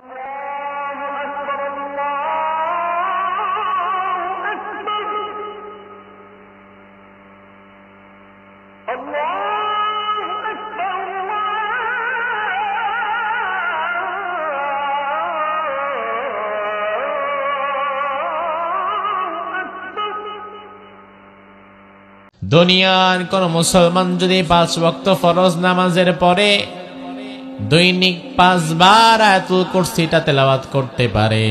দুনিয়ার কোন মুসলমান যদি 5 ওয়াক্ত ফরজ নামাজের পরে দৈনিক 5 বার আয়াতুল কুরসিটা তেলাওয়াত করতে পারে,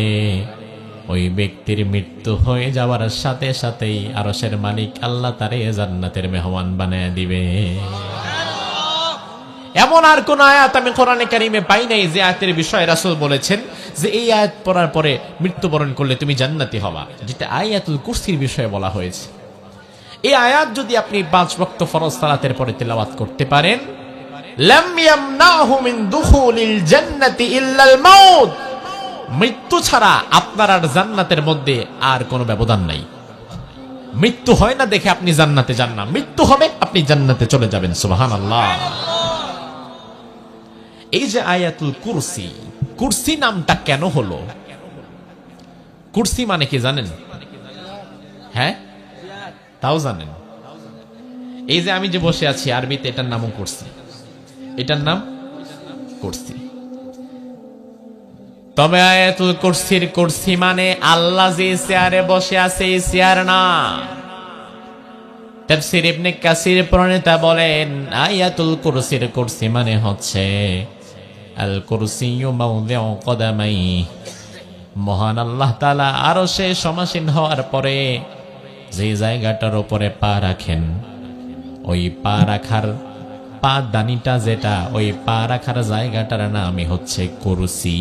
ওই ব্যক্তির মৃত্যু হয়ে যাওয়ার সাথে সাথেই আরশের মালিক আল্লাহ তারে জান্নাতের মেহমান বানায় দিবে। এমন আর কোন আয়াত আমি কোরআনে কারিমে পাই নাই যে আয়াতের বিষয়ে রাসূল বলেছেন যে এই আয়াত পড়ার পরে মৃত্যুবরণ করলে তুমি জান্নাতি হবা, যেটা আয়াতুল কুরসির বিষয়ে বলা হয়েছে। এই আয়াত যদি আপনি 5 ওয়াক্ত ফরজ সালাতের পরে তেলাওয়াত করতে পারেন, লাম ইয়ামনাহু মিন দুখুলিল জান্নাতি ইল্লাল মাউত, মৃত্যু ছাড়া আপনার আর জান্নাতের মধ্যে আর কোনো ব্যবধান নাই। মৃত্যু হয় না দেখে আপনি জান্নাতে যান না, মৃত্যু হবে আপনি জান্নাতে চলে যাবেন। সুবহানাল্লাহ। এই যে আয়াতুল কুরসি, কুরসি নামটা কেন হলো? কুরসি মানে কি জানেন? হ্যাঁ, তাও জানেন? এই যে আমি যে বসে আছি, আরবিতে এটার নামও কুরসি, এটার নাম কুরসি। তবে আয়াতুল কুরসির কুরসি মানে আল্লাহ যে চেয়ারে বসে আছে এই চেয়ার না। তাফসীর ইবনে কাসির প্রণেতা বলেন আয়াতুল কুরসির কুরসি মানে হচ্ছে আল কুরসিয়্যু মাওদিউ কদামাই, মহান আল্লাহ তাআলা আরশে সমাসীন হওয়ার পরে যে জায়গাটার উপরে পা রাখেন, ওই পা রাখার পা দানিটা যেটা, ওই পা রাখার জায়গাটার নামই হচ্ছে কুরসি।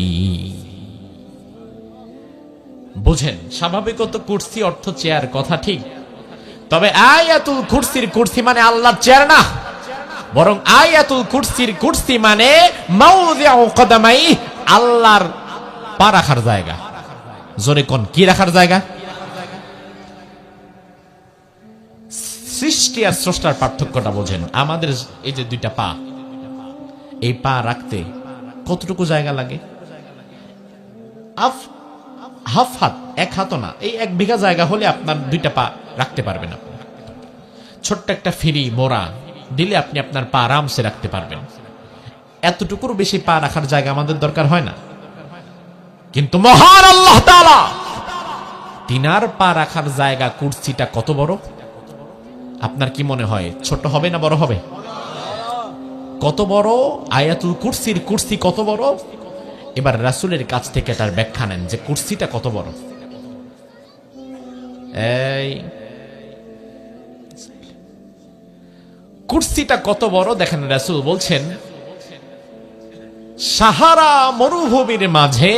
বুঝেন, স্বাভাবিকত কুরসি অর্থ চেয়ার, কথা ঠিক। তবে আয়াতুল কুরসির কুরসি মানে আল্লাহর চেয়ার না, বরং আয়াতুল কুরসির কুরসি মানে মাওদিউ কদামাই, আল্লাহর পা রাখার জায়গা। জোরে কোন, কি রাখার জায়গা? সৃষ্টি আর স্রষ্টার পার্থক্যটা বোঝেন। আমাদের এই যে দুইটা পা, এই পা রাখতে কতটুকু জায়গা লাগে? হাফ হাত, 1 হাতও না, এই 1 বিঘা জায়গা হলে আপনার দুইটা পা রাখতে পারবেন। আপনি ছোট্ট একটা ফিরি মোড়া দিলে আপনি আপনার পা আরামসে রাখতে পারবেন। এতটুকুর বেশি পা রাখার জায়গা আমাদের দরকার হয় না। কিন্তু মহান আল্লাহ তাআলা তিনার পা রাখার জায়গা কুরসিটা কত বড়? আপনার কি মনে হয় ছোট হবে না বড় হবে? কত বড় আয়াতুল কুরসির কুরসি, কত বড়? এবার রাসূলের কাছ থেকে তার ব্যাখ্যা নেন যে কুরসিটা কত বড়। এই কুরসিটা কত বড় দেখেন, রাসূল বলছেন সাহারা মরুভূমির মাঝে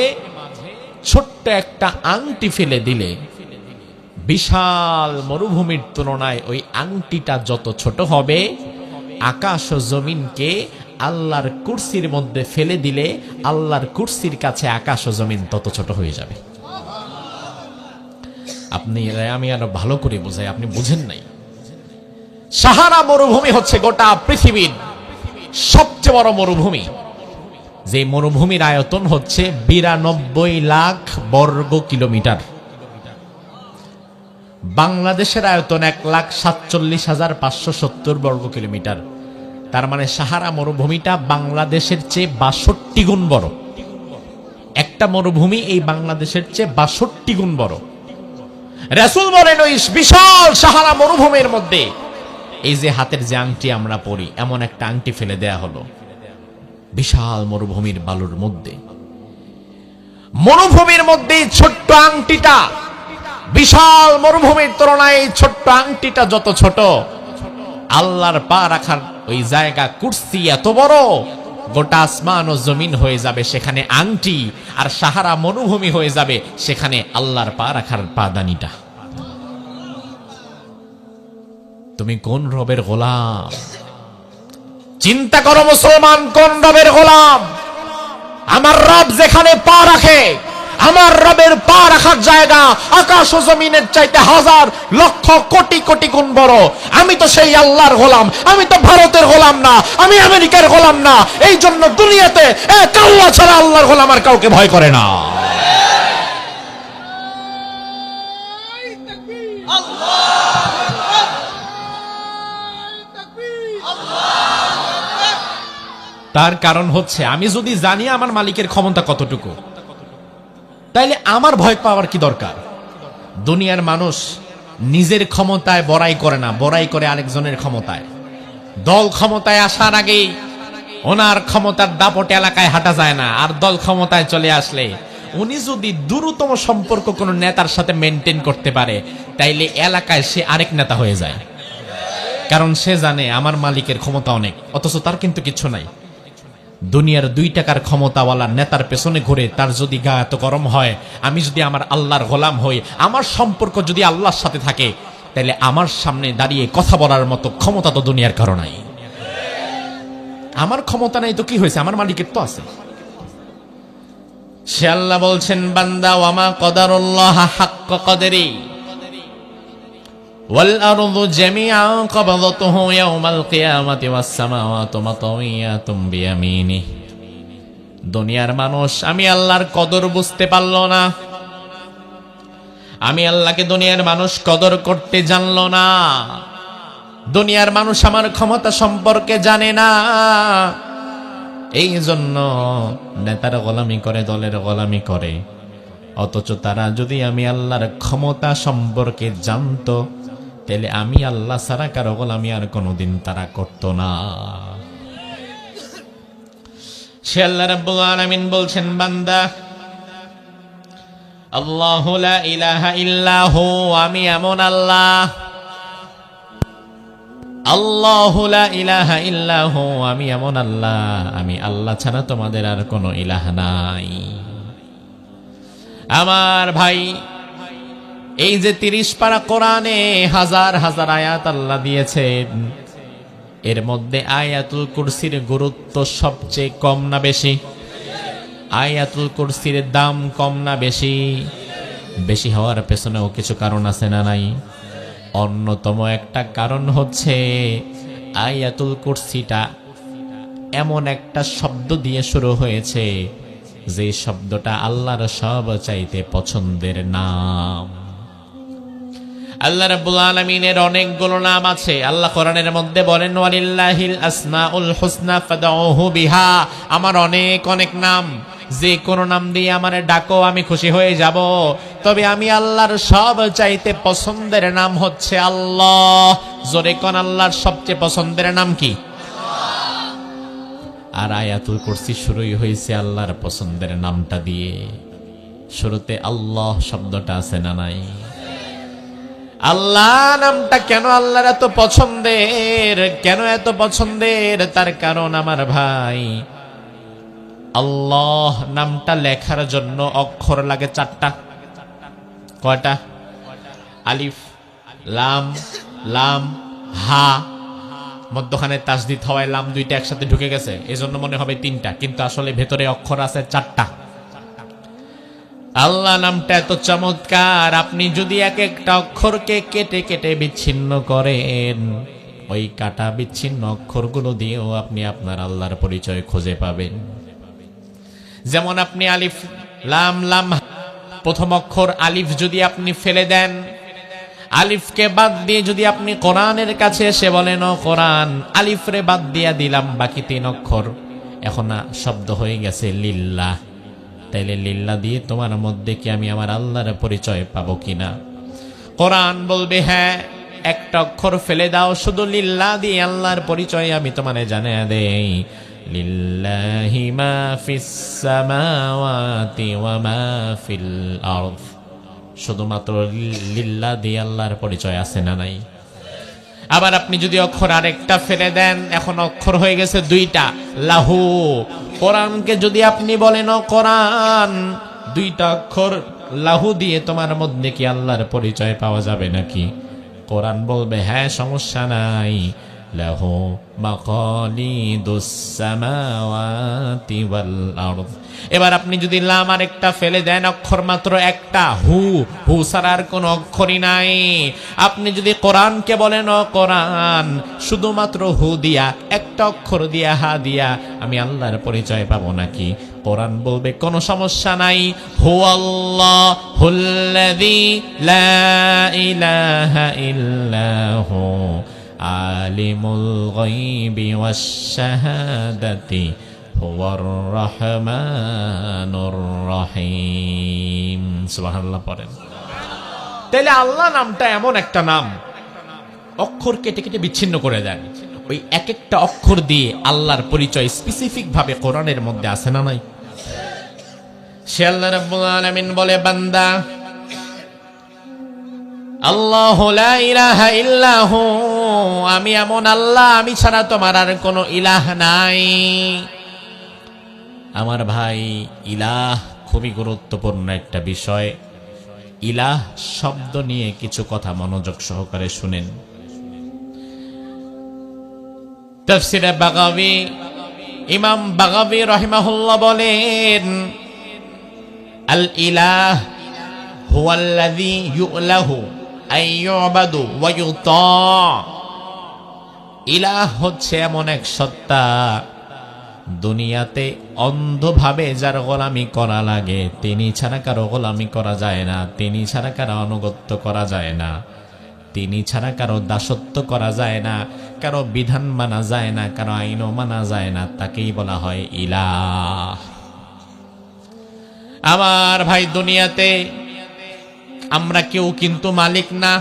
ছোট্ট একটা আংটি ফেলে দিলে বিশাল মরুভূমির তুলনায় ওই আংটিটা যত ছোট হবে, আকাশ ও জমিনকে আল্লাহর কুরসির মধ্যে ফেলে দিলে আল্লাহর কুরসির কাছে আকাশ ও জমিন তত ছোট হয়ে যাবে। আপনি আমি আরো ভালো করে বোঝাই, আপনি বুঝেন নাই। সাহারা মরুভূমি হচ্ছে গোটা পৃথিবীর সবচেয়ে বড় মরুভূমি। যে মরুভূমির আয়তন হচ্ছে 92 লাখ বর্গ কিলোমিটার। বাংলাদেশের আয়তন 1,47,570 বর্গ কিলোমিটার। তার মানে সাহারা মরুভূমিটা বাংলাদেশের চেয়ে 62 গুণ বড়। একটা মরুভূমি এই বাংলাদেশের চেয়ে 62 গুণ বড়। রাসূল বলেন ওই বিশাল সাহারা মরুভূমির মধ্যে এই যে হাতের যে আংটি আমরা পরি, এমন একটা আংটি ফেলে দেয়া হলো বিশাল মরুভূমির বালুর মধ্যে। মরুভূমির মধ্যে ছোট্ট আংটিটা, বিশাল মরুভূমির তুলনায় ছোট্ট আংটিটা যত ছোট, আল্লাহর পা রাখার ওই জায়গা কুরসি এত বড়, গোটা আসমান ও জমিন হয়ে যাবে সেখানে আংটি, আর সাহারা মরুভূমি হয়ে যাবে সেখানে আল্লাহর পা রাখার পাদানিটা। তুমি কোন রবের গোলাম? চিন্তা করো মুসলমান, কোন রবের গোলাম? আমার রব যেখানে পা রাখে, আমার রবের পা রাখার জায়গা আকাশ ও জমিনের চাইতে হাজার লক্ষ কোটি কোটি গুণ বড়। আমি তো সেই আল্লাহর গোলাম, আমি তো ভারতের গোলাম না, আমি আমেরিকার গোলাম না। এই জন্য দুনিয়াতে এক আল্লাহ ছাড়া আল্লাহর গোলাম আর কাউকে ভয় করে না। তার কারণ হচ্ছে আমি যদি জানি আমার মালিকের ক্ষমতা কতটুকু, তাইলে আমার ভয় পাওয়ার কি দরকার? দুনিয়ার মানুষ নিজের ক্ষমতায় বড়াই করে না, বড়াই করে আরেকজনের ক্ষমতায়। দল ক্ষমতায় আসার আগেই ওনার ক্ষমতার দাপটে এলাকায় হাঁটা যায় না, আর দল ক্ষমতায় চলে আসলে উনি যদি দূরতম সম্পর্ক কোনো নেতার সাথে মেনটেন করতে পারে, তাইলে এলাকায় সে আরেক নেতা হয়ে যায়। কারণ সে জানে আমার মালিকের ক্ষমতা অনেক, অথচ তার কিন্তু কিচ্ছু নাই। দুনিয়ার 2 টাকার ক্ষমতাওয়ালা নেতার পেছনে ঘুরে তার যদি গা এত গরম হয়, আমি যদি আমার আল্লাহর গোলাম হই, আমার সম্পর্ক যদি আল্লাহর সাথে থাকে, তাহলে আমার সামনে দাঁড়িয়ে কথা বলার মতো ক্ষমতা তো দুনিয়ার কারো নাই। আমার ক্ষমতা নাই তো কি হয়েছে, আমার মালিকের তো আছে। সে আল্লাহ বলছেন, বান্দা ওয়ামা কদারুল্লাহ হাক্কা কদরি ওয়াল আরদু জামিআন কবদতুহু ইয়াওমাল কিয়ামাতি ওয়াস সামাওয়াতু মাতাওয়াতুম বিয়ামিনিহি। দুনিয়ার মানুষ আমি আল্লাহর কদর বুঝতে পারল না, আমি আল্লাহকে দুনিয়ার মানুষ কদর করতে জানল না। দুনিয়ার মানুষ আমার ক্ষমতা সম্পর্কে জানে না, এই জন্য নেতার গোলামি করে, দলের গোলামি করে। অথচ তারা যদি আমি আল্লাহর ক্ষমতা সম্পর্কে জানতো, তাহলে আমি আল্লাহ ছাড়া কারো গোলামি আর কোনোদিন তারা করত না। সে আল্লাহ রাব্বুল আলামিন বলছেন, বান্দা আল্লাহু লা ইলাহা ইল্লাহু, আমি এমন আল্লাহ। আল্লাহু লা ইলাহা ইল্লাহু, আমি এমন আল্লাহ, আমি আল্লাহ ছাড়া তোমাদের আর কোনো ইলাহ নাই। আমার ভাই, এই যে 30 পারা কোরআনে হাজার হাজার আয়াত আল্লাহ দিয়েছেন, এর মধ্যে আয়াতুল কুরসির গুরুত্ব সবচেয়ে কম না বেশি? আয়াতুল কুরসির দাম কম না বেশি? বেশি হওয়ার পেছনেও কিছু কারণ আছে না নাই? অন্যতম একটা কারণ হচ্ছে আয়াতুল কুরসিটা এমন একটা শব্দ দিয়ে শুরু হয়েছে, যে শব্দটা আল্লাহর সব চাইতে পছন্দের নাম। আল্লাহ রাব্বুল আলামিনের অনেকগুলো নাম আছে। আল্লাহ কোরআনের মধ্যে বলেন, ওয়ালিল্লাহিল আসমাউল হুসনা ফাদউহু বিহা, আমার অনেক অনেক নাম, যে কোনো নাম দিয়ে আমারে ডাকো আমি খুশি হয়ে যাব। তবে আমি আল্লাহর সব চাইতে পছন্দের নাম হচ্ছে আল্লাহ। জোরে কোন আল্লাহর সবচেয়ে পছন্দের নাম কি? আর আয়াতুল কুরসি শুরুই হয়েছে আল্লাহর পছন্দের নামটা দিয়ে। শুরুতে আল্লাহ শব্দটা আছে না নাই? আল্লাহ নামটা কেন আল্লাহর এত পছন্দের, কেন এত পছন্দের? তার কারণ আমার ভাই, আল্লাহ নামটা লেখার জন্য অক্ষর লাগে 4টা। কয়টা? আলিফ, লাম, লাম, হা, মধ্যখানে তাসদিদ হওয়ায় লাম 2টা একসাথে ঢুকে গেছে, এজন্য মনে হবে 3টা, কিন্তু আসলে ভেতরে অক্ষর আছে 4টা। আল্লাহ নামটা এত চমৎকার, আপনি যদি এক একটা অক্ষরকে কেটে কেটে বিচ্ছিন্ন করেন, ওই কাটা বিচ্ছিন্ন অক্ষরগুলো দিয়েও আপনি আপনার আল্লাহর পরিচয় খুঁজে পাবেন। যেমন আপনি আলিফ লাম লাম, প্রথম অক্ষর আলিফ যদি আপনি ফেলে দেন, আলিফকে বাদ দিয়ে যদি আপনি কোরআনের কাছে এসে বলেন, ও কোরআন, আলিফ রে বাদ দিয়া দিলাম, বাকি 3 অক্ষর, এখন শব্দ হয়ে গেছে লিল্লাহ। তাইলে লিল্লাহ দিয়ে তোমার মধ্যে কি আমি আমার আল্লাহর পরিচয় পাবো কিনা? কোরআন বলবে, হ্যাঁ, একটা অক্ষর ফেলে দাও, শুধু লিল্লাহ দিয়ে আল্লাহর পরিচয় আমি তোমারে জানিয়ে দেই। লিল্লাহি মা ফিস সামাওয়াতি ওয়া মা ফিল আরদ, শুধুমাত্র লিল্লাহ দিয়ে আল্লাহর পরিচয় আছে না নাই? আবার আপনি যদি অক্ষর আরেকটা ফেলে দেন, এখন অক্ষর হয়ে গেছে 2টা, লাহু। কোরআনকে যদি আপনি বলেন, ও কোরআন, 2টা অক্ষর লাহু দিয়ে তোমার মধ্যে কি আল্লাহর পরিচয় পাওয়া যাবে নাকি? কোরআন বলবে, হ্যাঁ, সমস্যা নাই, লাহু মাকালিদুস সামাওয়াতি ওয়াল আরদ। এবার আপনি যদি লাম আর একটা ফেলে দেন, অক্ষর মাত্র একটা, হু, হু ছাড়া আর কোনো অক্ষরই নাই। আপনি যদি কোরআনকে বলেন ও কোরআন, শুধুমাত্র হু দিয়া, একটা অক্ষর দিয়া, হা দিয়া আমি আল্লাহর পরিচয় পাবো নাকি? কোরআন বলবে কোনো সমস্যা নাই, হুয়াল্লাহুল্লাযী লা ইলাহা ইল্লাহু আলিমুল গায়বি ওয়াশ শাহাদাতি হুয়ার রহমানুর রহিম। সুবহানাল্লাহ পড়েন। তাহলে আল্লাহ নামটা এমন একটা নাম, অক্ষর কেটে কেটে বিচ্ছিন্ন করে দেন, ওই এক একটা অক্ষর দিয়ে আল্লাহর পরিচয় স্পেসিফিক ভাবে কোরআনের মধ্যে আছে না নাই? সে আল্লাহ রাব্বুল আলামিন বলে, বান্দা আল্লাহু লা ইলাহা ইল্লাহু, আমি এমন আল্লাহ, আমি ছাড়া তোমার আর কোনো ইলাহ নাই। আমার ভাই, ইলাহ খুবই গুরুত্বপূর্ণ একটা বিষয়। ইলাহ শব্দ নিয়ে কিছু কথা মনোযোগ সহকারে শুনেন। তাফসীরে বাগাবী, ইমাম বাগাবী রাহিমাহুল্লাহ বলেন, আল ইলাহ হুয়াল্লাযী ইউলাহু আই ইউবাদু ওয়া ইউতা। ইলাহ হচ্ছে এমন এক সত্তা, দুনিয়াতে অন্ধভাবে যার গোলামি করা লাগে, তিনি ছাড়া কারো গোলামি করা যায় না, তিনি ছাড়া কারো আনুগত্য করা যায় না, তিনি ছাড়া কারো দাসত্ব করা যায় না, কারো বিধান মানা যায় না, কারো আইনও মানা যায় না, তাকেই বলা হয় ইলাহ। আমার ভাই, দুনিয়াতে আমরা কেউ কিন্তু মালিক না।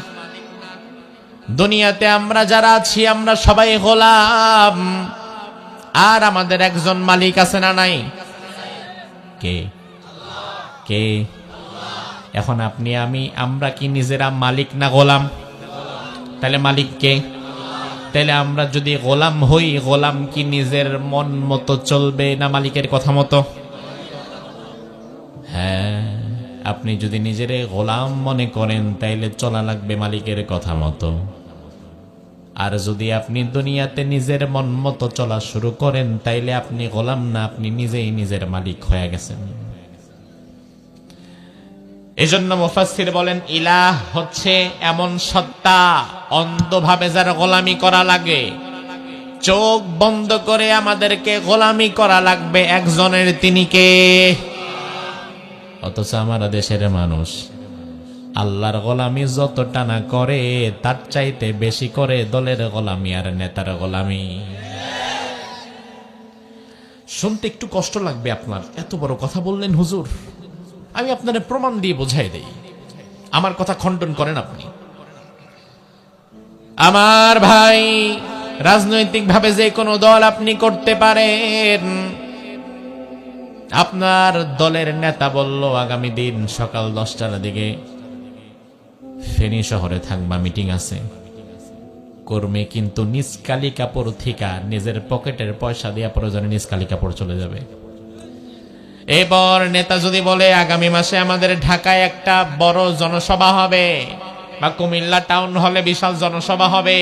দুনিয়াতে আমরা যারা আছি, আমরা সবাই গোলাম। আর আমাদের একজন মালিক আছে না নাই? কে? কে? এখন আপনি, আমি, আমরা কি নিজেরা মালিক না গোলাম? তাহলে মালিক কে? তাহলে আমরা যদি গোলাম হই, গোলাম কি নিজের মন মতো চলবে না মালিকের কথা মতো? হ্যাঁ, আপনি যদি নিজের গোলাম মনে করেন, তাইলে চলা লাগবে মালিকের কথা মতো। আর যদি আপনি দুনিয়াতে নিজের মন মতো চলা শুরু করেন, তাইলে আপনি গোলাম না, আপনি নিজেই নিজের মালিক হয়ে গেছেন। এজন্য মুফাসসির বলেন, ইলাহ হচ্ছে এমন সত্তা, অন্ধভাবে যার গোলামি করা লাগে, চোখ বন্ধ করে আমাদেরকে গোলামি করা লাগবে একজনের, তিনি কে? অথচ আমার দেশের মানুষ আল্লাহর গোলামি যতটা না করে, তার চাইতে বেশি করে দলের গোলামি আর নেতার গোলামি। শুনতে একটু কষ্ট লাগবে আপনার, এত বড় কথা বললেন হুজুর। আমি আপনার প্রমাণ দিয়ে বোঝাই দেই, আমার কথা খণ্ডন করেন আপনি। আমার ভাই, রাজনৈতিক ভাবে যে কোনো দল আপনি করতে পারেন। আপনার দলের নেতা বলল, আগামী দিন সকাল 10টার দিকে ফেনী শহরে থাকবা, মিটিং আছে। কর্মী কিন্তু নিষ্কালি কাপড় থিকা নিজের পকেটের পয়সা দিয়া প্রয়োজনে নিষ্কালি কাপড় চলে যাবে। এবার নেতা যদি বলে, আগামী মাসে আমাদের ঢাকায় একটা বড় জনসভা হবে, বা কুমিল্লা টাউন হলে বিশাল জনসভা হবে,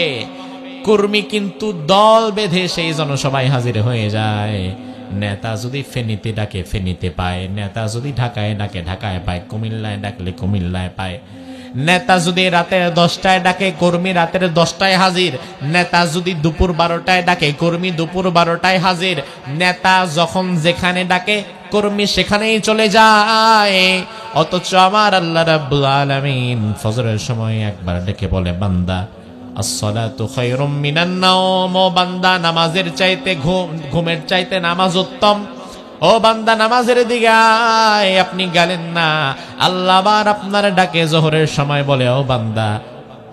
কর্মী কিন্তু দল বেঁধে সেই জনসভায় হাজির হয়ে যায়। নেতা যদি ফেনীতে ডাকে ফেনীতে পায়, নেতা যদি ঢাকায় ডাকে ঢাকায় পায়, কুমিল্লায় ডাকলে কুমিল্লায় পায়। নেতা যদি রাতের 10টায় ডাকে, কর্মী রাতের 10টায় হাজির। নেতা যদি দুপুর 12টায় ডাকে, কর্মী দুপুর 12টায় হাজির। নেতা যখন যেখানে ডাকে, কর্মী সেখানেই চলে যায়। অথচ আমার আল্লাহ রাব্বুল আলামিন ফজরের সময় একবার ডেকে বলে, বান্দা আসসালাতু খায়রুম মিনান নাওম, ও বান্দা নামাজের চাইতে ঘুমের চাইতে নামাজ উত্তম। ও বান্দা নামাজের দিকে আয়, আপনি গেলেন না। আল্লাহ আবার আপনার ডাকে জোহরের সময় বলে, ও বান্দা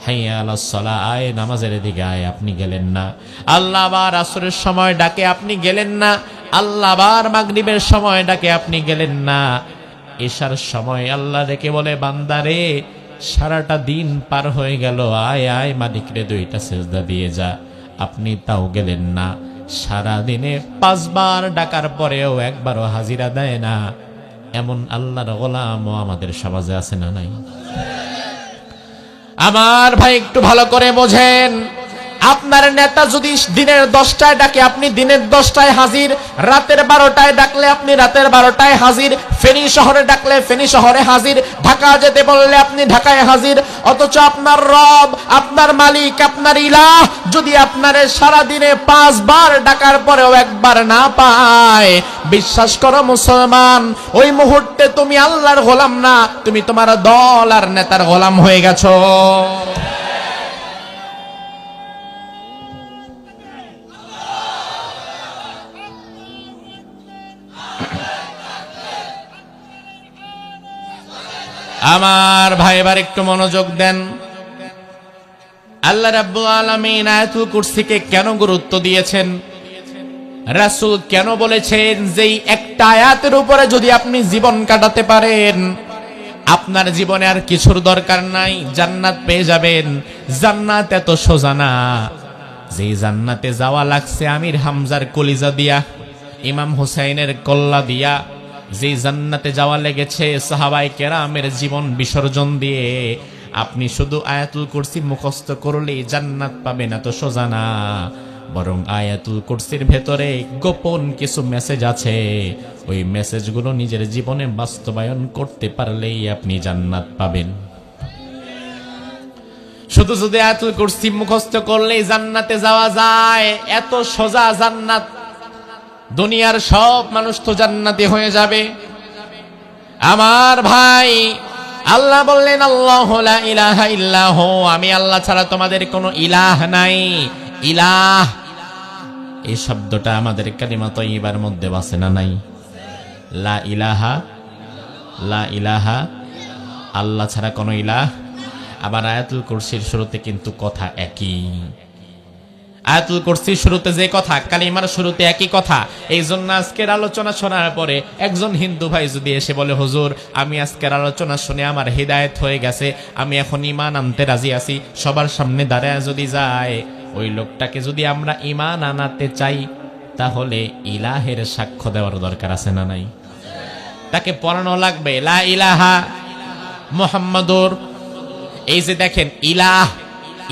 হাইয়া আলাস সালাহ, আয় নামাজের দিকে আয়, আপনি গেলেন না। আল্লাহ আবার আসরের সময় ডাকে, আপনি গেলেন না। আল্লাহ আবার মাগরিবের সময় ডাকে, আপনি গেলেন না। এশার সময় আল্লাহ ডেকে বলে, বান্দা রে সারাটা দিন পার হয়ে গেল, আয় আয় মালিক রে 2টা সেজদা দিয়ে যা, আপনি তাও গেলেন না। সারা দিনে 5 বার ডাকার পরেও একবারও হাজিরা দেয় না। এমন আল্লাহর গোলামও আমাদের সমাজে আছে না নাই? আমার ভাই একটু ভালো করে বোঝেন, আপনার নেতা যদি দিনের 10টায় ডাকে আপনি দিনের 10টায় হাজির, রাতের 12টায় ডাকলে আপনি রাতের 12টায় হাজির, ফেনী শহরে ডাকলে ফেনী শহরে হাজির, ঢাকা যেতে বললে আপনি ঢাকায় হাজির। অথচ আপনার রব, আপনার মালিক, আপনার ইলাহ যদি আপনার সারা দিনে 5 বার ডাকার পরেও একবার না পায়, বিশ্বাস করো মুসলমান, ওই মুহূর্তে তুমি আল্লাহর গোলাম না, তুমি তোমার দল আর নেতার গোলাম হয়ে গেছো। আমার ভাই এবার একটু মনোযোগ দেন। আল্লাহ রাব্বুল আলামিন আয়াতুল কুরসিকে কেন গুরুত্ব দিয়েছেন, রাসূল কেন বলেছেন যে একটা আয়াতের উপরে যদি আপনি জীবন কাটাতে পারেন আপনার জীবনে আর কিছুর দরকার নাই, জান্নাত পেয়ে যাবেন। জান্নাত এত সোজা না, যে জান্নাতে যাওয়া লাগছে আমির হামজার কলিজা দিয়া, ইমাম হুসাইনের কল্লা দিয়া, যে জান্নাতে যাওয়া লেগেছে সাহাবায়ে কেরামের জীবন বিসর্জন দিয়ে, আপনি শুধু আয়াতুল কুরসি মুখস্থ করলেই জান্নাত পাবেন এত সোজা না। বরং আয়াতুল কুরসির ভেতরে গোপন কিছু মেসেজ আছে, ওই মেসেজগুলো নিজের জীবনে বাস্তবায়ন করতে পারলেই আপনি জান্নাত পাবেন। শুধু যদি আয়াতুল কুরসি মুখস্থ করলেই জান্নাতে যাওয়া যায় এত সোজা জান্নাত, দুনিয়ার সব মানুষ তো জান্নাতি হয়ে যাবে। আমার ভাই, আল্লাহ বললেন আল্লাহু লা ইলাহা ইল্লাহু, আমি আল্লাহ ছাড়া তোমাদের কোনো ইলাহ নাই। ইলাহ এই শব্দটা আমাদের কালিমা তয়্যিবার মধ্যে আছে না নাই? লা ইলাহা, লা ইলাহা, আল্লাহ ছাড়া কোনো ইলাহ। আবার আয়াতুল কুরসির শুরুতে কিন্তু কথা একই। আয়াতুল কুরসির শুরুতে যে কথা, কালিমার শুরুতে একই কথা। এই জন্য আজকের আলোচনা শোনার পরে একজন হিন্দু ভাই যদি এসে বলে, হুজুর আমি আজকের আলোচনা শুনে আমার হিদায়াত হয়ে গেছে, আমি এখন ঈমান আনতে রাজি আছি, সবার সামনে দাঁড়ায় যদি যায়, ওই লোকটাকে যদি আমরা ঈমান আনাতে চাই তাহলে ইলাহের সাক্ষ্য দেওয়ার দরকার আছে না নাই? তাকে পড়ানো লাগবে লা ইলাহা মুহাম্মাদুর। এই যে দেখেন, ইলাহ,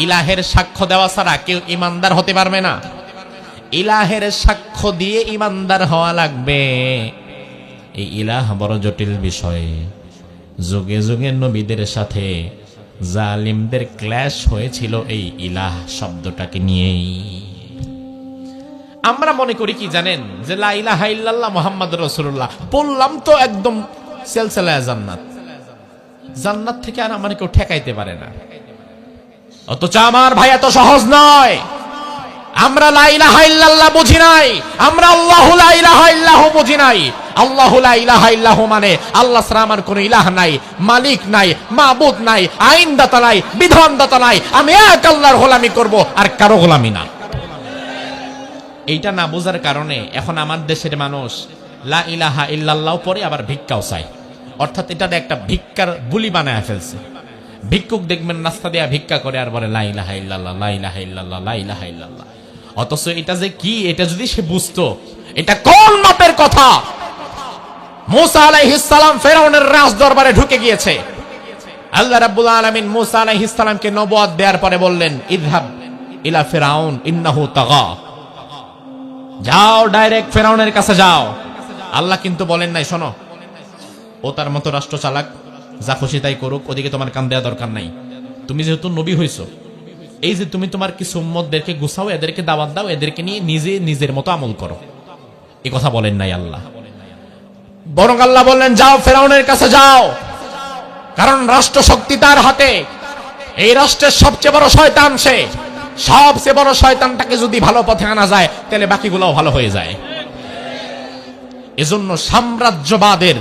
ইলাহের সাক্ষ্য দেওয়া ছাড়া কেউ ইমানদার হতে পারবে না। ইলাহের সাক্ষ্য দিয়ে ইমানদার হওয়া লাগবে। এই ইলাহ বড় জটিল বিষয়। যুগে যুগে নবীদের সাথে জালিমদের ক্ল্যাশ হয়েছিল এই ইলাহ শব্দটাকে নিয়েই। আমরা মনে করি কি জানেন, যে লা ইলাহা ইল্লাল্লাহ মুহাম্মাদুর রাসূলুল্লাহ বললাম তো একদম সেলসেলায় জান্নাত, জান্নাত থেকে আর আমার কেউ ঠেকাইতে পারে না। অথচ আমার ভাই এত সহজ নয়। আমরা লা ইলাহা ইল্লাল্লাহ বুঝি নাই, আমরা আল্লাহু লা ইলাহা ইল্লাহু বুঝি নাই। আল্লাহু লা ইলাহা ইল্লাহু মানে আল্লাহ ছাড়া আমার কোনো ইলাহ নাই, মালিক নাই, মাবুদ নাই, আইনদাতা নাই, বিধানদাতা নাই। আমি এক আল্লাহর গোলামি করব আর কারো গোলামি না। এইটা না বোঝার কারণে এখন আমার দেশের মানুষ লা ইলাহা ইল্লাল্লাহ পরে আবার ভিক্ষাও চায়, অর্থাৎ এটা একটা ভিক্ষার বুলি বানায় ফেলছে। ভিক্ষুক দেখবেন রাস্তা দিয়ে ভিক্ষা করে আর বলে লা ইলাহা ইল্লাল্লাহ, লা ইলাহা ইল্লাল্লাহ, লা ইলাহা ইল্লাল্লাহ। অথচ এটা যে কি, এটা যদি সে বুঝতো, এটা কোন মাপের কথা। মূসা আলাইহিস সালাম ফেরাউনের রাজ দরবারে ঢুকে গিয়েছে। আল্লাহ রাব্বুল আলামিন মূসা আলাইহিস সালামকে নবুয়ত দেওয়ার পরে বললেন, ইযহাব ইলা ফিরাউন ইন্নাহু তাগা, যাও ডাইরেক্ট ফেরাউনের কাছে যাও। আল্লাহ কিন্তু বলেন নাই, শোনো ও তার মতো রাষ্ট্র চালাক, যা খুশি তাই করুক, ওদিকে তোমার কান দেওয়া দরকার নাই। তুমি যেহেতু নবী হইছো, এই যে তুমি তোমার কিছু উম্মতদেরকে গুছাও, এদেরকে দাওয়াত দাও, এদেরকে নিয়ে নিজে নিজের মতো আমল করো, এই কথা বলেন নাই আল্লাহ। বরং আল্লাহ বললেন, যাও ফেরাউনের কাছে যাও, কারণ রাষ্ট্র শক্তি তার হাতে। এই রাষ্ট্রের সবচেয়ে বড় শয়তান সে। সবচেয়ে বড় শয়তানটাকে যদি ভালো পথে আনা যায় তাহলে বাকিগুলোও ভালো হয়ে যায়। এজন্য সাম্রাজ্যবাদের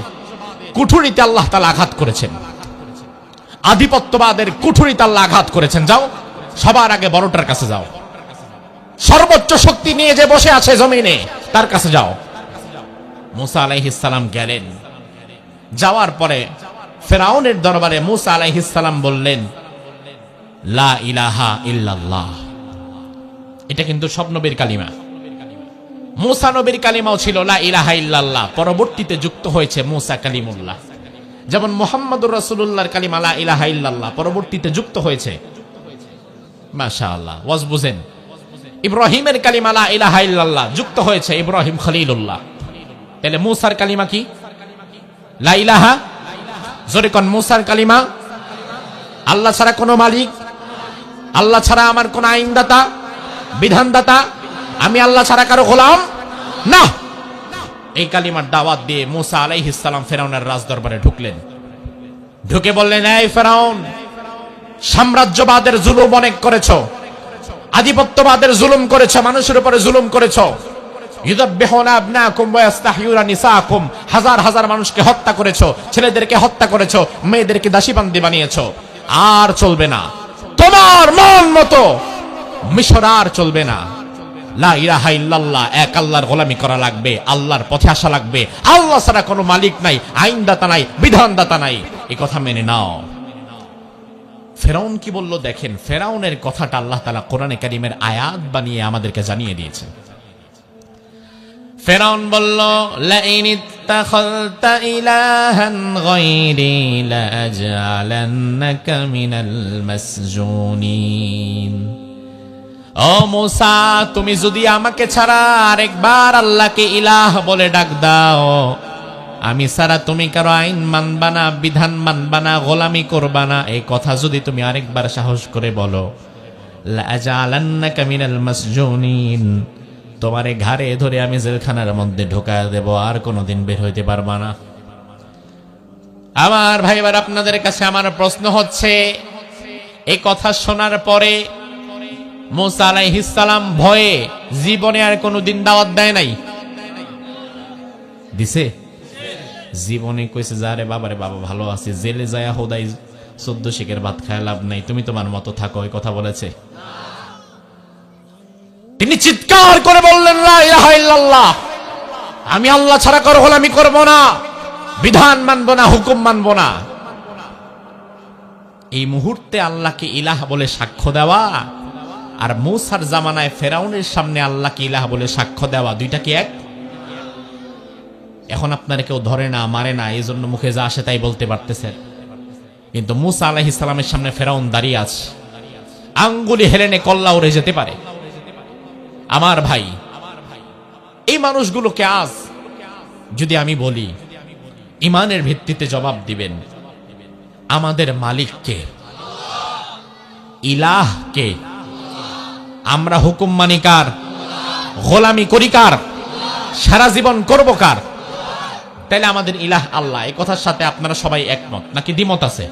কুঠুরিতে আল্লাহ তাআলা আঘাত করেছেন, আধিপত্যবাদের কুঠুরিতে আল্লাহ আঘাত করেছেন। যাও সবার আগে বড়টার কাছে যাও, সর্বোচ্চ শক্তি নিয়ে যে বসে আছে জমিনে তার কাছে যাও। মূসা আলাইহিস সালাম গেলেন। যাওয়ার পরে ফেরাউনের দরবারে মূসা আলাইহিস সালাম বললেন, লা ইলাহা ইল্লাল্লাহ। এটা কিন্তু সব নবীর কালিমা। মূসা নবীর কালিমাও ছিল লা ইলাহা ইল্লাল্লাহ, পরবর্তীতে যুক্ত হয়েছে মূসা কালিমুল্লাহ। যেমন মুহাম্মদুর রাসূলুল্লাহর কালিমা লা ইলাহা ইল্লাল্লাহ পরবর্তীতে যুক্ত হয়েছে। মাশাআল্লাহ, ওয়াজ বুঝেন। ইব্রাহিমের কালিমা লা ইলাহা ইল্লাল্লাহ যুক্ত হয়েছে ইব্রাহিম খলিলুল্লাহ। তাহলে মূসার কালিমা কি? লা ইলাহা। জোরে কোন মূসার কালিমা? আল্লাহ ছাড়া কোনো মালিক, আল্লাহ ছাড়া আমার কোন আইনদাতা, বিধানদাতা, আমি আল্লাহ ছাড়া কারো গোলাম না। এই কালিমার দাওয়াত দিয়ে মূসা আলাইহিস সালাম ফেরাউনের রাজদরবারে ঢুকলেন। ঢুকে বললেন, এই ফেরাউন, সাম্রাজ্যবাদের জুলুম অনেক করেছো, আধিপত্যবাদের জুলুম করেছো, মানুষের উপরে জুলুম করেছো। ইউযাব্বিহুনা আবনাকুম ওয়া ইস্তাহয়ুনা নিসাকুম, হাজার হাজার মানুষকে হত্যা করেছো, ছেলেদেরকে হত্যা করেছো, মেয়েদেরকে দাসীবান্দি বানিয়েছো। আর চলবে না, তোমার মন মতো মিশর আর চলবে না। লা ইলাহা ইল্লাল্লাহ, এক আল্লাহর গোলামি করা লাগবে, আল্লাহর পথে আসা লাগবে। আল্লাহ ছাড়া কোনো মালিক নাই, আইনদাতা নাই, বিধানদাতা নাই, এই কথা মেনে নাও। ফেরাউন কি বলল দেখেন, ফেরাউনের কথাটা আল্লাহ তাআলা কোরআনে কারীমের আয়াত বানিয়ে আমাদেরকে জানিয়ে দিয়েছেন। ফেরাউন বলল, লাইন ইত্তাখাযতা ইলাহান গায়রি লাআজআলান্নাকা মিনাল মাসজুনিন। ও মূসা, তুমি যদি আমাকে ছাড়া আরেকবার আল্লাহকে ইলাহ বলে ডাক দাও, আমি ছাড়া তুমি কারো আইন মানবা না, বিধান মানবা না, গোলামি করবা না, এই কথা যদি তুমি আরেকবার সাহস করে বলো, লাআজআলান্নাকা মিনাল মাসজুনিন, তোমারে ঘাড়ে ধরে আমি জেলখানার মধ্যে ঢোকায় দেব, আর কোনোদিন বের হইতে পারবা না। আমার ভাইবার, আপনাদের কাছে আমার প্রশ্ন হচ্ছে, এই কথা শোনার পরে মূসা আলাইহিস সালাম ভয়ে জীবনে আর কোনোদিন দাওয়াত দেয় নাই? দিছে? জীবনে কইছে, যারে বাবারে বাবা ভালো আছে, জেলে যায় হোদাই 14 শিকের ভাত খায় লাভ নাই, তুমি তোমার মতো থাকো, এই কথা বলেছে? তিনি চিৎকার করে বললেন, লা ইলাহা ইল্লাল্লাহ, আমি আল্লাহ ছাড়া কারো গোলামি করব না, বিধান মানব না, হুকুম মানব না। এই মুহূর্তে আল্লাহকে ইলাহ বলে সাক্ষ্য দেওয়া আর মূসার জামানায় ফেরাউনের সামনে আল্লাহকে ইলাহ বলে সাক্ষ্য দেওয়া, দুইটা কি এক? এখন আপনারা কেউ ধরে না, মারে না, এই জন্য মুখে যা আসে তাই বলতে পারতেছেন, কিন্তু মূসা আলাইহিস সালামের সামনে ফেরাউন দাঁড়িয়ে আছে, আঙ্গুলি হেলেনে কল্লা উড়ে যেতে পারে। আমার ভাই, এই মানুষগুলোকে আজ যদি আমি বলি ইমানের ভিত্তিতে জবাব দিবেন, আমাদের মালিককে, ইলাহকে, আমরা হুকুম মানি কার, গোলামি করি কার, সারা জীবন করব কার? তাইলে আমাদের ইলাহ আল্লাহ। এই কথার সাথে আপনারা সবাই একমত নাকি দ্বিমত আছে?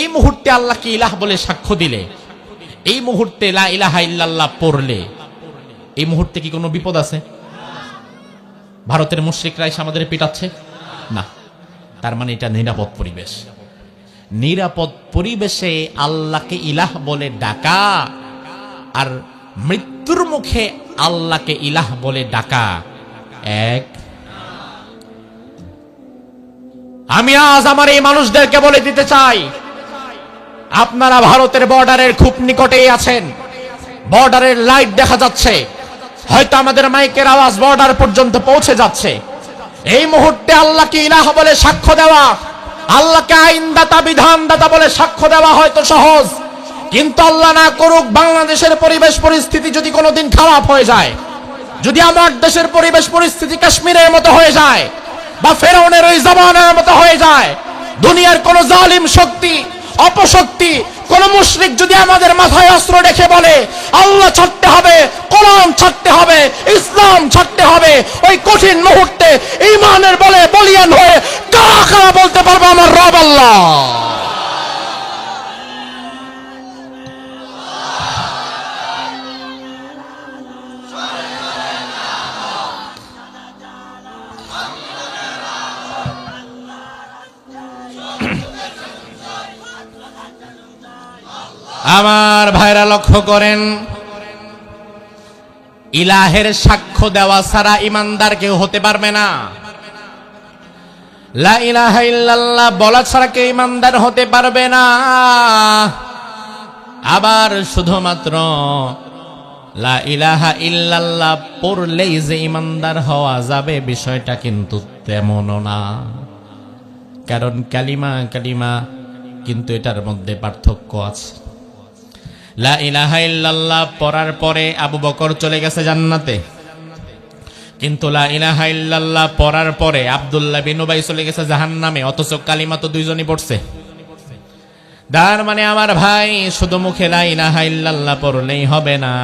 এই মুহূর্তে আল্লাহকে ইলাহ বলে সাক্ষ্য দিলে, এই মুহূর্তে লা ইলাহা ইল্লাল্লাহ পড়লে, এই মুহূর্তে কি কোনো বিপদ আছে? ভারতের মুশরিকরা এসে আমাদের পিটাচ্ছে না, তার মানে এটা নিরাপদ পরিবেশ। নিরাপদ পরিবেশে আল্লাহকে ইলাহ বলে ডাকা আর মৃত্যুর মুখে আল্লাহকে ইলাহ বলে ডাকা এক। আমি আজ আমার এই মানুষদেরকে বলে দিতে চাই, আপনারা ভারতের বর্ডারের খুব নিকটেই আছেন, বর্ডারের লাইট দেখা যাচ্ছে, হয়তো আমাদের মাইকের আওয়াজ বর্ডার পর্যন্ত পৌঁছে যাচ্ছে। এই মুহূর্তে আল্লাহকে ইলাহ বলে সাক্ষ্য দেওয়া, আল্লাহকে আইনদাতা, বিধানদাতা বলে সাক্ষ্য দেওয়া হয়তো সহজ, কিন্তু আল্লাহ না করুক বাংলাদেশের পরিবেশ পরিস্থিতি যদি কোনোদিন খারাপ হয়ে যায়, যদি আমার দেশের পরিবেশ পরিস্থিতি কাশ্মীরের মতো হয়ে যায় বা ফেরাউনের ওই জামানার মতো হয়ে যায়, দুনিয়ার কোন জালিম শক্তি, অপশক্তি, কোন মুশরিক যদি আমাদের মাথায় অস্ত্র রেখে বলে আল্লাহ ছাড়তে হবে, কোরআন ছাড়তে হবে, ইসলাম ছাড়তে হবে, ওই কঠিন মুহূর্তে ঈমানের বলে বলিয়ান হয়ে কারা কারা বলতে পারবো আমার রব আল্লাহ? আমার ভাইরা লক্ষ্য করেন, ইলাহের সাক্ষ্য দেওয়া ছাড়া ইমানদার কেউ হতে পারবে না। লা ইলাহা ইল্লাল্লাহ বলা ছাড়া কেউ ইমানদার হতে পারবে না। আবার শুধুমাত্র লা ইলাহা ইল্লাল্লাহ পড়লেই যে ইমানদার হওয়া যাবে বিষয়টা কিন্তু তেমনও না। কারণ কালিমা কালিমা, কিন্তু এটার মধ্যে পার্থক্য আছে। লা ইলাহা ইল্লাল্লাহ পড়ার পরে আবু বকর চলে গেছে জান্নাতে, কিন্তু লা ইলাহা ইল্লাল্লাহ পড়ার পরে আব্দুল্লাহ বিন উবাই চলে গেছে জাহান্নামে, অথচ কালিমা তো দুইজনই পড়ছে। তার মানে আমার ভাই শুধু মুখে লা ইলাহা ইল্লাল্লাহ পড়লেই হবে না,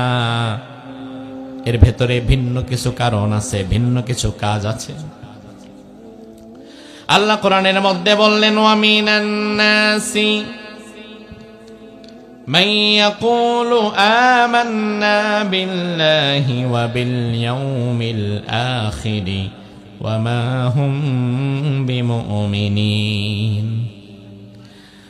এর ভেতরে ভিন্ন কিছু কারণ আছে, ভিন্ন কিছু কাজ আছে। আল্লাহ কোরআনের মধ্যে বললেন, ওয়া মিনান নাসি মান ইয়াকুলু আমান্না বিল্লাহি ওয়া বিল ইয়াউমিল আখির ওয়া মা হুম বিমুমিনিন।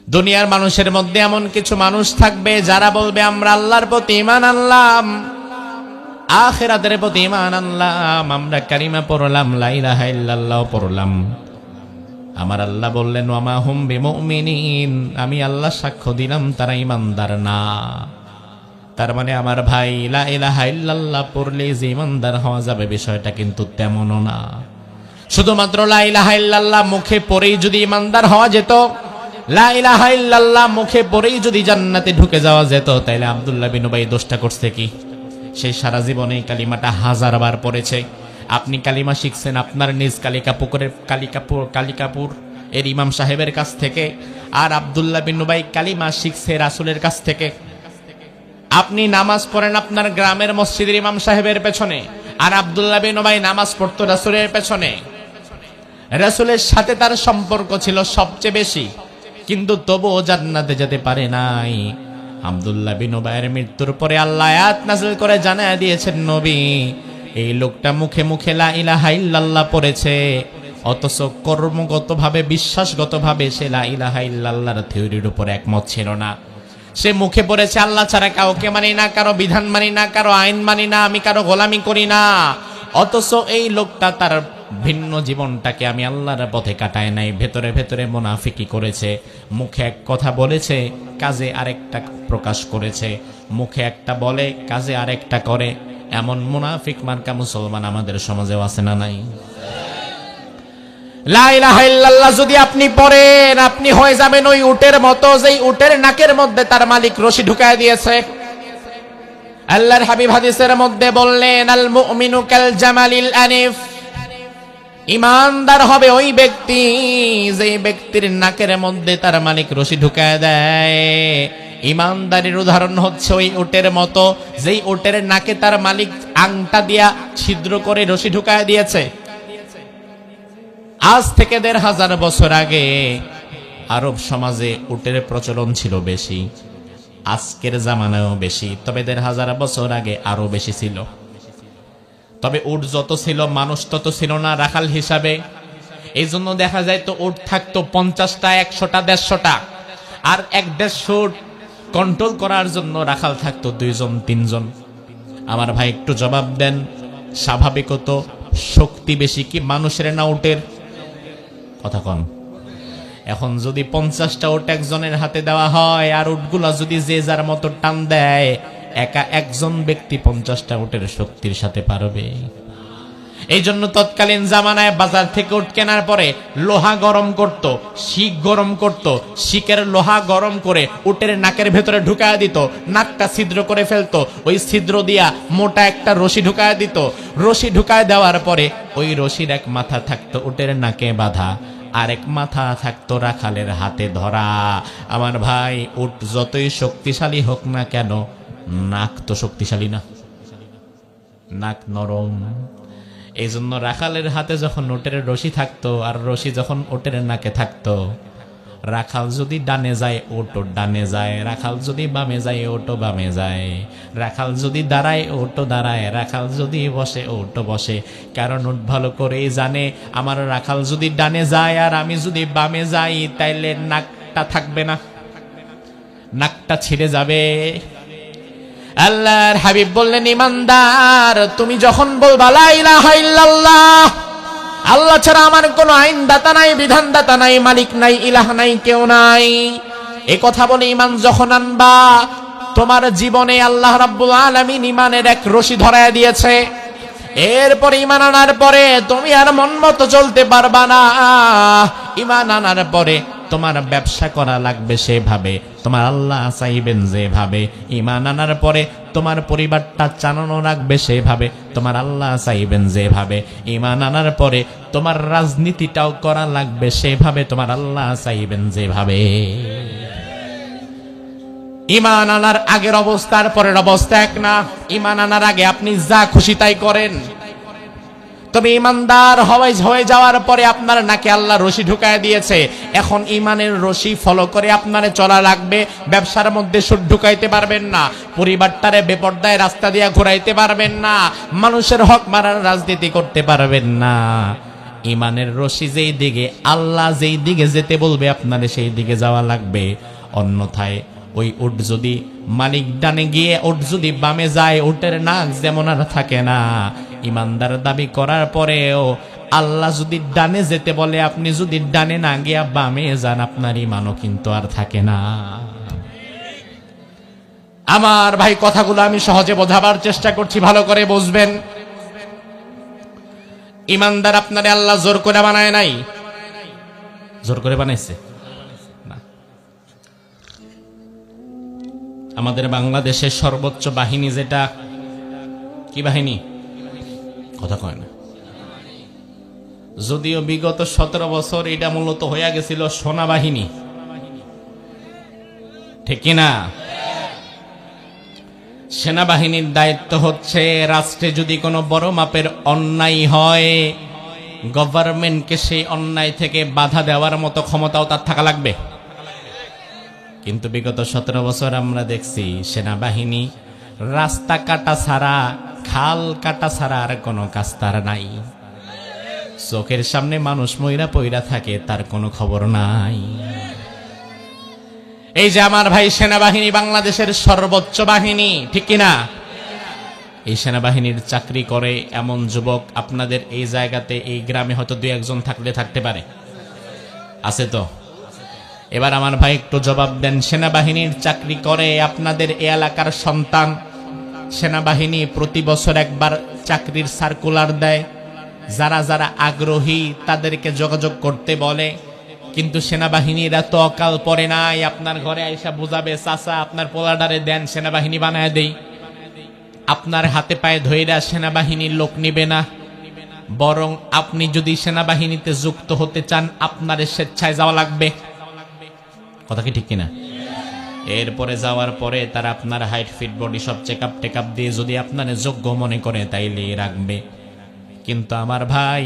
দুনিয়ার মানুষের মধ্যে এমন কিছু মানুষ থাকবে যারা বলবে আমরা আল্লাহর প্রতি ঈমান আনলাম, আখিরাতের প্রতি ঈমান আনলাম, আমরা কালিমা পড়লাম, লা ইলাহা ইল্লাল্লাহ পড়লাম। আমার আল্লাহ বললেন, ওয়া মা হুম বিমুমিনিন, আমি আল্লাহ সাক্ষ্য দিলাম তারা ঈমানদার না। তার মানে আমার ভাই লা ইলাহা ইল্লাল্লাহ পড়লে যে ঈমানদার হওয়া যাবে বিষয়টা কিন্তু তেমনও না। শুধুমাত্র লা ইলাহা ইল্লাল্লাহ মুখে পড়েই যদি ঈমানদার হওয়া যেত, লা ইলাহা ইল্লাল্লাহ মুখে পড়েই যদি জান্নাতে ঢুকে যাওয়া যেত, তাইলে আব্দুল্লাহ বিন উবাই দোষটা করছে কি? সেই সারা জীবনে কালিমাটা 1000 বার পড়েছে। আপনি কালিমা শিখছেন আপনার নিজ কালিকাপুর এর ইমাম সাহেবের কাছ থেকে, আর আব্দুল্লাহ বিন উবাই কালিমা শিখছে রাসূলের কাছ থেকে। আপনি নামাজ পড়েন আপনার গ্রামের মসজিদের ইমাম সাহেবের পেছনে, আর আব্দুল্লাহ বিন উবাই নামাজ পড়তো রাসূলের পেছনে। রাসূলের সাথে তার সম্পর্ক ছিল সবচেয়ে বেশি, কিন্তু তবুও জান্নাতে যেতে পারে নাই। আব্দুল্লাহ বিন উবাইয়ের মৃত্যুর পরে আল্লাহ আয়াত নাযিল করে জানায় দিয়েছেন, নবী এই লোকটা মুখে মুখে লা ইলাহা ইল্লাল্লাহ পড়েছে, অথচ কর্মগতভাবে বিশ্বাসগতভাবে সে লা ইলাহা ইল্লাল্লাহর থিওরির উপর একমত ছিল না। সে মুখে পড়েছে আল্লাহ ছাড়া কাউকে মানি না, কারো বিধান মানি না, কারো আইন মানি না, আমি কারো গোলামি করি না, অথচ এই লোকটা তার ভিন্ন জীবনটাকে আমি আল্লাহর পথে কাটায় নাই, ভেতরে ভেতরে মুনাফিকি করেছে। মুখে এক কথা বলেছে, কাজে আরেকটা প্রকাশ করেছে, মুখে একটা বলে কাজে আরেকটা করে। এমন মুনাফিক মার্কা মুসলমান আমাদের সমাজেও আছে না নাই? লা ইলাহা ইল্লাল্লাহ যদি আপনি পড়েন, আপনি হয়ে যাবেন ওই উটের মতো, যেই উটের নাকের মধ্যে তার মালিক রশি ঢুকায় দিয়েছে। আল্লাহর হাবিব হাদিসের মধ্যে বললেন, আল মুমিনু কাল জামালিল আনিফ, ঈমানদার হবে ওই ব্যক্তি যেই ব্যক্তির নাকের মধ্যে তার মালিক রশি ঢুকায় দেয়। ঈমানদারের উদাহরণ হচ্ছে ওই উটের মতো, যেই উটের নাকে তার মালিক আংটা দিয়া ছিদ্র করে রশি ঢুকায় দিয়েছে। আজ থেকে 1500 বছর আগে আরব সমাজে উটের প্রচলন ছিল বেশি, আজকের জামানায়ও বেশি, তবে 1500 বছর আগে আরো বেশি ছিল। তবে উট যত ছিল মানুষ তত ছিল না রাখাল হিসাবে। এই জন্য দেখা যায় তো উট থাকতো 50টা, 100টা, 150টা, আর 1-150 উট কন্ট্রোল করার জন্য রাখাল থাকতো 2জন 3জন। আমার ভাই একটু জবাব দেন, স্বাভাবিকত শক্তি বেশি কি মানুষের না উটের? কথা কন। এখন যদি 50টা উট একজনের হাতে দেওয়া হয়, আর উটগুলা যদি যে যার মতো টান দেয়, একা একজন ব্যক্তি 50টা উটের শক্তির সাথে পারবে? এই জন্য তৎকালীন জামানায় বাজার থেকে উট কেনার পরে লোহা গরম করত, শিক গরম করত, শিকের লোহা গরম করে উটের নাকের ভেতরে ঢুকায় দিত, নাকটা ছিদ্র করে ফেলতো, ওই ছিদ্র দিয়া মোটা একটা রশি ঢুকায় দিত। রশি ঢুকায় দেওয়ার পরে ওই রশির এক মাথা থাকতো উটের নাকে বাঁধা, আরেক মাথা থাকতো রাখালের হাতে ধরা। আমার ভাই উট যতই শক্তিশালী হোক না কেন, নাক তো শক্তিশালী না, নাক নরম। এই জন্য রাখালের হাতে যখন উটের রশি থাকতো, আর রশি যখন উটের নাকে থাকতো, রাখাল যদি ডানে যায় ওটো ডানে যায়, রাখাল যদি বামে যায় ওটো বামে যায়, রাখাল যদি দাঁড়ায় ওটো দাঁড়ায়, রাখাল যদি বসে ওটো বসে। কারণ উট ভালো করেই জানে, আমার রাখাল যদি ডানে যায় আর আমি যদি বামে যাই, তাইলে নাকটা থাকবে না, নাকটা ছিঁড়ে যাবে। আল্লাহর হাবিব বললেন, ঈমানদার তুমি যখন বলবা লা ইলাহা ইল্লাল্লাহ, আল্লাহ ছাড়া আমার কোনো আইনদাতা নাই, বিধানদাতা নাই, মালিক নাই, ইলাহ নাই, কেউ নাই, এই কথা বলে ঈমান যখন আনবা, তোমার জীবনে আল্লাহ রাব্বুল আলামিন ঈমানের এক রশি ধরায় দিয়েছে। এরপর ঈমান আনার পরে তুমি আর মন মতো চলতে পারবা না। ঈমান আনার পরে তোমার ব্যবসা করা লাগবে সেভাবে, তোমার আল্লাহ চাইবেন যেভাবে। ঈমান আনার পরে তোমার পরিবারটা চালানো রাখবে সেভাবে, তোমার আল্লাহ চাইবেন যেভাবে। ঈমান আনার পরে তোমার রাজনীতিটাও করা লাগবে সেভাবে, তোমার আল্লাহ চাইবেন যেভাবে। ঈমান আনার আগের অবস্থার পরের অবস্থা এক না। ঈমান আনার আগে আপনি যা খুশি তাই করেন, তবে ইমানদার হয়ে যাওয়ার পরে আপনার নাকি আল্লাহ রশি ঢুকায় দিয়েছে। এখন ইমানের রশি ফলো করে আপনারে চলা লাগবে। ব্যবসার মধ্যে সুদ ঢুকাইতে পারবেন না, পরিবারটারে বেপর্দায় রাস্তা দিয়ে ঘুরাইতে পারবেন না, মানুষের হক মারার রাজনীতি করতে পারবেন না। ইমানের রশি যেই দিকে, আল্লাহ যেই দিকে যেতে বলবে আপনারে সেই দিকে যাওয়া লাগবে। অন্যথায় ওই উট যদি মালিক ডানে গিয়ে উট যদি বামে যায়, উটের নাক যেমন আর থাকে না। ইমানদার দাবি করার পরেও আল্লাহ যদি ডানে যেতে বলে, আপনি যদি ডানে না গিয়া বামে যান, আপনার ইমানও কিন্তু আর থাকে না। আমার ভাই, কথাগুলো আমি সহজে বোঝাবার চেষ্টা করছি, ভালো করে বুঝবেন। ইমানদার আপনারে আল্লাহ জোর করে বানায় নাই। জোর করে বানাইছে না। আমাদের বাংলাদেশের সর্বোচ্চ বাহিনী যেটা, কি বাহিনী? কথা কয় না। যদিও বিগত 17 বছর এটা মূলত হয়ে গেছিল সেনাবাহিনী, ঠিক কিনা? সেনাবাহিনীর দায়িত্ব হচ্ছে রাষ্ট্রে যদি কোনো বড় মাপের অন্যায় হয়, গভর্নমেন্টকে সেই অন্যায় থেকে বাধা দেওয়ার মতো ক্ষমতাও তার থাকা লাগবে। কিন্তু বিগত 17 বছর আমরা দেখছি সেনাবাহিনী রাস্তা কাটা ছাড়া, খাল কাটা ছাড়া আর কোনো কাজ তার নাই। চোখের সামনে মানুষ মইরা পইরা থাকে, তার কোনো খবর নাই। এই যে আমার ভাই, সেনাবাহিনী বাংলাদেশের সর্বোচ্চ বাহিনী, ঠিক কিনা? এই সেনাবাহিনীর চাকরি করে এমন যুবক আপনাদের এই জায়গাতে, এই গ্রামে হয়তো 2-1 থাকলে থাকতে পারে, আছে তো? এবার আমার ভাই একটু জবাব দেন, সেনাবাহিনীর চাকরি করে আপনাদের এই এলাকার সন্তান, সেনাবাহিনী প্রতি বছর একবার চাকরির সার্কুলার দেয়, যারা যারা আগ্রহী তাদেরকে যোগাযোগ করতে বলে। কিন্তু সেনাবাহিনীর এত অকাল পড়ে নাই, আপনার ঘরে আইসা বুঝাবে, চাচা আপনার পোলাডারে দেন, সেনাবাহিনী বানায় দেই। আপনার হাতে পায়ে ধইরা সেনাবাহিনীর লোক নিবে না, বরং আপনি যদি সেনাবাহিনীতে যুক্ত হতে চান, আপনার স্বেচ্ছায় যাওয়া লাগবে। কথা কি ঠিক কিনা? এরপরে যাওয়ার পরে তারা আপনার হাইট, ফিট, বডি সব চেকআপ টেকআপ দিয়ে যদি আপনার যোগ্য মনে করে তাইলে রাখবে। কিন্তু আমার ভাই,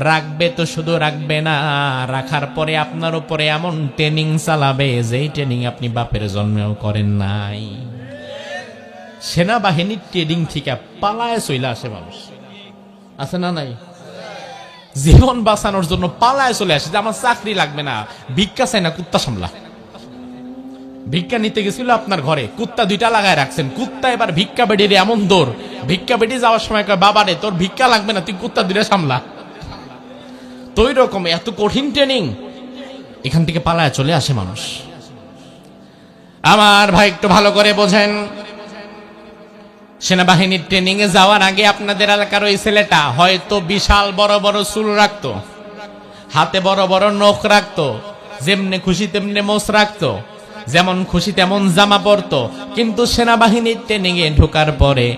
রাখবে তো শুধু রাখবে না, রাখার পরে আপনার উপরে এমন ট্রেনিং চালাবে যেই ট্রেনিং আপনি বাপের জন্মেও করেন নাই। সেনাবাহিনীর ট্রেনিং থেকে পালায় চলে আসে মানুষ, আছে না নাই? জীবন বাঁচানোর জন্য পালায় চলে আসে যে আমার চাকরি লাগবে না, ভিক্ষা চাই না, কুত্তা সামলা। ভিক্ষা নিতে গেছিল আপনার ঘরে, কুত্তা 2টা লাগায় রাখছেন। কুত্তা এবার ভিক্ষা বেডির এমন দৌড়, ভিক্ষা বেডি যাওয়ার সময় কয়, বাবা রে তোর ভিক্ষা লাগবে না, তুই কুত্তা 2টা সামলা। তো ওই রকম এত কঠিন ট্রেনিং, এখান থেকে পালায় চলে আসে মানুষ। আমার ভাই একটু ভালো করে বোঝেন, সেনাবাহিনীর ট্রেনিং এ যাওয়ার আগে আপনাদের এলাকার ওই ছেলেটা হয়তো বিশাল বড় বড় চুল রাখতো, হাতে বড় বড় নখ রাখতো, যেমনে খুশি তেমনে মোছ রাখতো, যেমন খুশি তেমন জামা পরতো। কিন্তু সেনাবাহিনীর ট্রেনিং এ ঢোকার পরে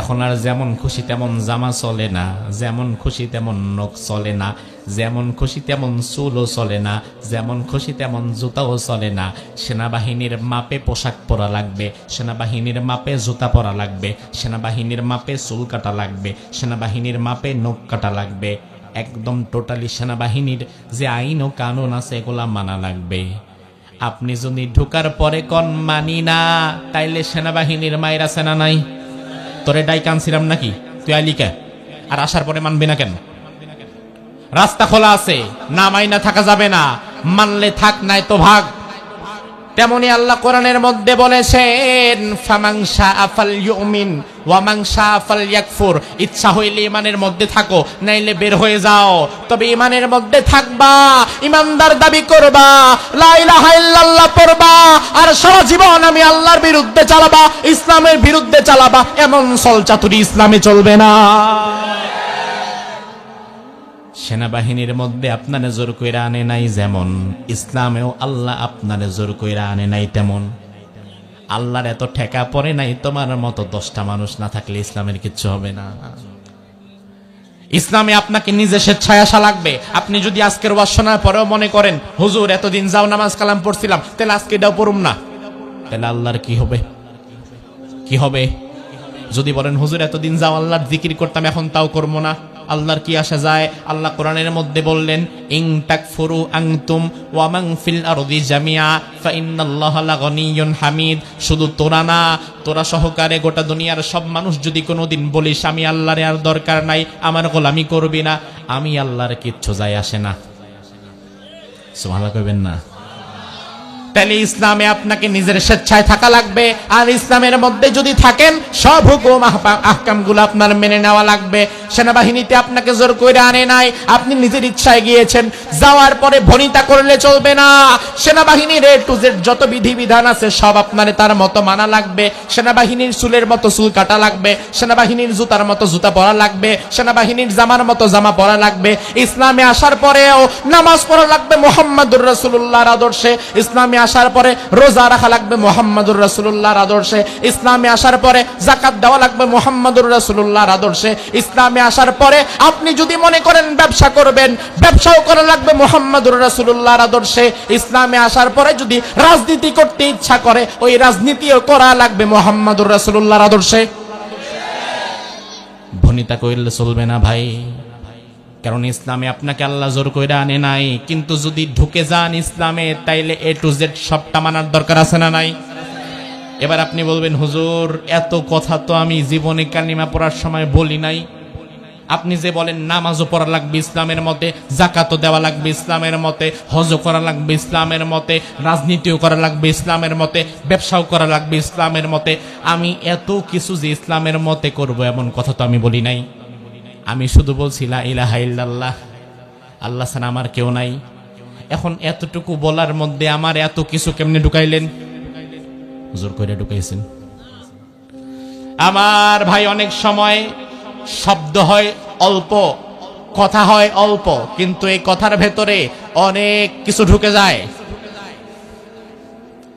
এখন আর যেমন খুশি তেমন জামা চলে না, যেমন খুশি তেমন নখ চলে না, যেমন খুশি তেমন চুলও চলে না, যেমন খুশি তেমন জুতাও চলে না। সেনাবাহিনীর মাপে পোশাক পরা লাগবে, সেনাবাহিনীর মাপে জুতা পরা লাগবে, সেনাবাহিনীর মাপে চুল কাটা লাগবে, সেনাবাহিনীর মাপে নখ কাটা লাগবে। একদম টোটালি সেনাবাহিনীর যে আইন ও কানুন আছে এগুলা মানা লাগবে। আপনি যদি ঢোকার পরে কোন মানি না, তাইলে সেনাবাহিনীর মায়ের আছে না নাই? তোরে ডাই কানছিলাম নাকি, তুই আলিকা, আর আসার পরে মানবি না কেন? রাস্তা খোলা আছে, না মাইনা থাকা যাবে না, মানলে থাক, নাই তো ভাগ। তেমনি আল্লাহ কোরআনের মধ্যে বলেছেন, ফামান শাআ ফালইউমিন ওয়া মান শাআ ফালইয়াকফুর। ইচ্ছা হইলে ইমানের মধ্যে থাকো, নাইলে বের হয়ে যাও, তবে ইমানের মধ্যে থাকবা, ইমানদার দাবি করবা, লা ইলাহা ইল্লাল্লাহ পড়বা, আর সারা জীবন আমি আল্লাহর বিরুদ্ধে চালাবা, ইসলামের বিরুদ্ধে চালাবা, এমন ছলচাতুরি ইসলামে চলবে না। সেনাবাহিনীর মধ্যে আপনারে জোর কইরা আনে নাই, যেমন ইসলামেও আল্লাহ আপনারে জোর কইরা আনে নাই তেমন। আল্লাহর এত ঠেকা পড়ে নাই তোমার মতো 10টা মানুষ না থাকলে ইসলামের কিচ্ছু হবে না। ইসলামে আপনাকে নিজে স্বেচ্ছায় আসা লাগবে। আপনি যদি আজকের ওয়াজ শোনার পরেও মনে করেন হুজুর এতদিন যাও নামাজ কালাম পড়ছিলাম, তাহলে আজকে এটাও পড়ুম না, তাহলে আল্লাহর কি হবে? কি হবে? যদি বলেন হুজুর এতদিন যাও আল্লাহর জিকির করতাম, এখন তাও করবো না, আল্লাহর কি আসা যায়? আল্লাহ কোরআনের মধ্যে বললেন ইন তাকফুরু আনতুম ওয়া মান ফিল আরদি জামিআ ফা ইন্নাল্লাহা লাগানিয়্যুন হামিদ। শুধু তোরা না, তোরা সহকারে গোটা দুনিয়ার সব মানুষ যদি কোনোদিন বলিস আমি আল্লাহর আর দরকার নাই, আমার গোলামি করবি না, আমি আল্লাহর কিচ্ছু যায় আসে না, সুবহানাল্লাহ কইবেন না? তাহলে ইসলামে আপনাকে নিজের স্বেচ্ছায় থাকা লাগবে। আর ইসলামের মধ্যে যদি থাকেন সব হুকুম আহকামগুলো আপনার মেনে নেওয়া লাগবে। সেনাবাহিনীতে আপনাকে জোর করে আনে নাই, আপনি নিজের ইচ্ছায় গিয়েছেন। যাওয়ার পরে ভনিতা করলে চলবে না। সেনাবাহিনীর A to Z যত বিধিবিধান আছে সব আপনারে তার মতো মানা লাগবে। সেনাবাহিনীর চুলের মতো চুল কাটা লাগবে, সেনাবাহিনীর জুতার মতো জুতা পরা লাগবে, সেনাবাহিনীর জামার মতো জামা পরা লাগবে। ইসলামে আসার পরেও নামাজ পড়া লাগবে মুহাম্মাদুর রাসূলুল্লাহর আদর্শে। ইসলামে আসার পরে রোজা রাখা লাগবে মুহাম্মাদুর রাসূলুল্লাহর আদর্শে। ইসলামে আসার পরে যাকাত দেওয়া লাগবে মুহাম্মাদুর রাসূলুল্লাহর আদর্শে। ইসলামে আসার পরে আপনি যদি মনে করেন ব্যবসা করবেন, ব্যবসাও করা লাগবে মুহাম্মাদুর রাসূলুল্লাহর আদর্শে। ইসলামে আসার পরে যদি রাজনীতি করতে ইচ্ছা করে, ওই রাজনীতিও করা লাগবে মুহাম্মাদুর রাসূলুল্লাহর আদর্শে। ভনিতা কইলে চলবে না ভাই, কারণ ইসলামে আপনাকে আল্লাহ জোর কইরা আনে নাই। কিন্তু যদি ঢুকে যান ইসলামে, তাইলে A to Z সবটা মানার দরকার আছে না নাই? এবার আপনি বলবেন হুজুর এত কথা তো আমি জীবনে কালিমা পড়ার সময় বলি নাই। আপনি যে বলেন নামাজও পড়া লাগবে ইসলামের মতে, যাকাতও দেওয়া লাগবে ইসলামের মতে, হজও করা লাগবে ইসলামের মতে, রাজনীতিও করা লাগবে ইসলামের মতে, ব্যবসাও করা লাগবে ইসলামের মতে, আমি এত কিছু যে ইসলামের মতে করব এমন কথা তো আমি বলি নাই। আমি শুধু বলছি লা ইলাহা ইল্লাল্লাহ, আল্লাহ ছাড়া আমার কেউ নাই। এখন এতটুকু বলার মধ্যে আমার এত কিছু কেমনে ঢুকাইলেন? জোর করে ঢুকাইছেন। আমার ভাই অনেক সময় শব্দ হয় অল্প, কথা হয় অল্প, কিন্তু এই কথার ভেতরে অনেক কিছু ঢুকে যায়।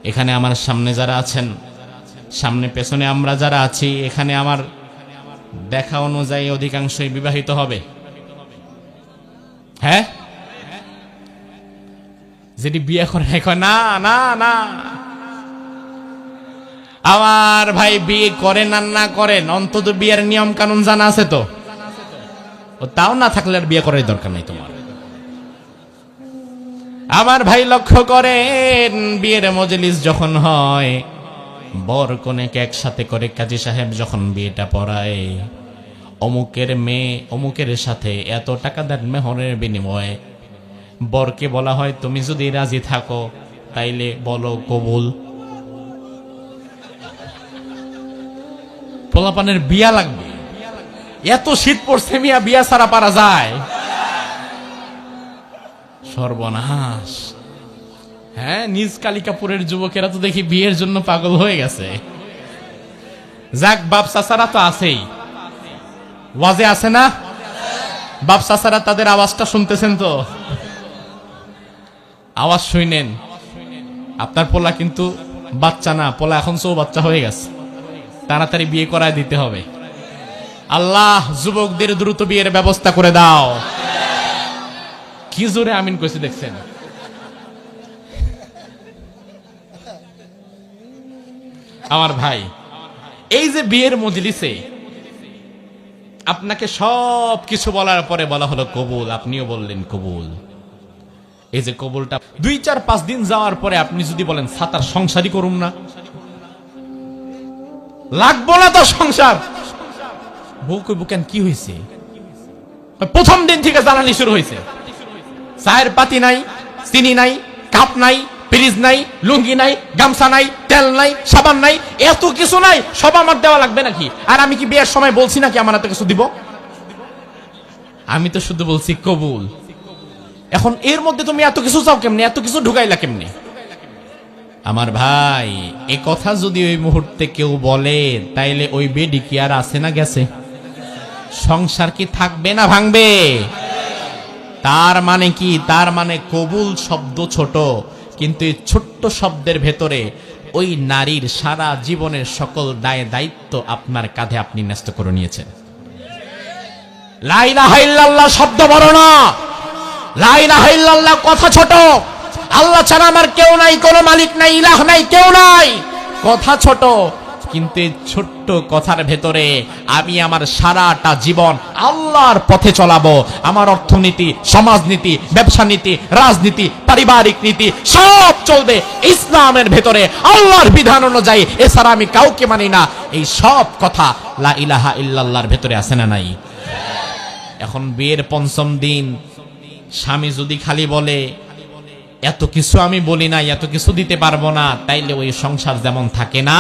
এখানে আমার সামনে যারা আছেন, সামনে পেছনে আমরা যারা আছি, এখানে আমার দেখা অনুযায়ী অধিকাংশই বিবাহিত হবে। হ্যাঁ, যেটি বিয়ে করে না না না, আমার ভাই বিয়ে করেন আর না করেন, অন্তত বিয়ের নিয়ম কানুন জানা আছে তো? তাও না থাকলে আর বিয়ে করার দরকার নেই তোমার। আমার ভাই লক্ষ্য করেন, বিয়ের মজলিস যখন হয়, বর কনেকে একসাথে করে কাজী সাহেব যখন বিয়েটা পড়ায়, অমুকের মেয়ে অমুকের সাথে এত টাকা দেন মেহরের বিনিময়ে, বরকে বলা হয় তুমি যদি রাজি থাকো তাইলে বলো কবুল। পোলাপানের বিয়া লাগবে, এত শীত পড়ছে মিয়া, বিয়া ছাড়া পারা যায়? সর্বনাশ। হ্যাঁ, নিজ কালিকাপুরের যুবকেরা তো দেখি বিয়ের জন্য পাগল হয়ে গেছে। যাক, বাপ চাচারা তো আছেই, ওয়াজে আছে না? বাপ চাচারা তাদের আওয়াজটা শুনতেছেন তো? আওয়াজ শুনেন। আপনার পোলা কিন্তু বাচ্চা না, পোলা এখন বাচ্চা হয়ে গেছে, তাড়াতাড়ি বিয়ে করায় দিতে হবে। আল্লাহ যুবকদের দ্রুত বিয়ের ব্যবস্থা করে দাও। কি জোরে আমিন কইছে দেখছেন? আমার ভাই, এই যে বিয়ের মজলিসে আপনাকে সব কিছু বলার পরে বলা হলো কবুল, আপনিও বললেন কবুল। এই যে কবুলটা 2-4-5 দিন যাওয়ার পরে আপনি যদি বলেন সাতার সংসারই করুম না, লাগবো না তো সংসার, বউ কইব কেন কি হয়েছে? প্রথম দিন থেকে জ্বালানি শুরু হয়েছে, চায়ের পাতি নাই, চিনি নাই, কাপ নাই, ফ্রিজ নাই, লুঙ্গি নাই, গামছা নাই, তেল নাই, সাবান নাই, এত কিছু নাই, সব আমার দেওয়া লাগবে নাকি? আর আমি কি বিয়ের সময় বলছি নাকি আমার এত কিছু দিব? আমি তো শুধু বলছি কবুল। এখন এর মধ্যে তুমি এত কিছু চাও কেমনে? এত কিছু ঢুকাইলা কেমনে? আমার ভাই, এ কথা যদি ওই মুহূর্তে কেউ বলে, তাইলে ওই বেডি কি আর আছে না গেছে? সংসার কি থাকবে না ভাঙবে? তার মানে কি? তার মানে কবুল শব্দ ছোট, কিন্তু এই ছোট্ট শব্দের ভেতরে ওই নারীর সারা জীবনের সকল দায় দায়িত্ব আপনার কাঁধে আপনি ন্যস্ত করে নিয়েছেন। লা ইলাহা ইল্লাল্লাহ শব্দ বড় না, লা ইলাহা ইল্লাল্লাহ কথা ছোট। আল্লাহ ছাড়া আমার কেউ নাই, কোনো মালিক নাই, ইলাহ নাই, কেউ নাই, কথা ছোট। কিন্তু এই ছোট্ট কথার ভেতরে আমি আমার সারাটা জীবন আল্লাহর পথে চলাবো। আমার অর্থনীতি, সমাজনীতি, ব্যবসা নীতি, রাজনীতি, পারিবারিক নীতি সব চলবে ইসলামের ভেতরে, আল্লাহর বিধান অনুযায়ী। এছাড়া আমি কাউকে মানি না। এই সব কথা লা ইলাহা ইল্লাল্লাহর ভেতরে আছে না নাই? এখন বিয়ের পঞ্চম দিন স্বামী যদি খালি বলে এত কিছু আমি বলি না, এত কিছু দিতে পারবো না, তাইলে ওই সংসার যেমন থাকে না।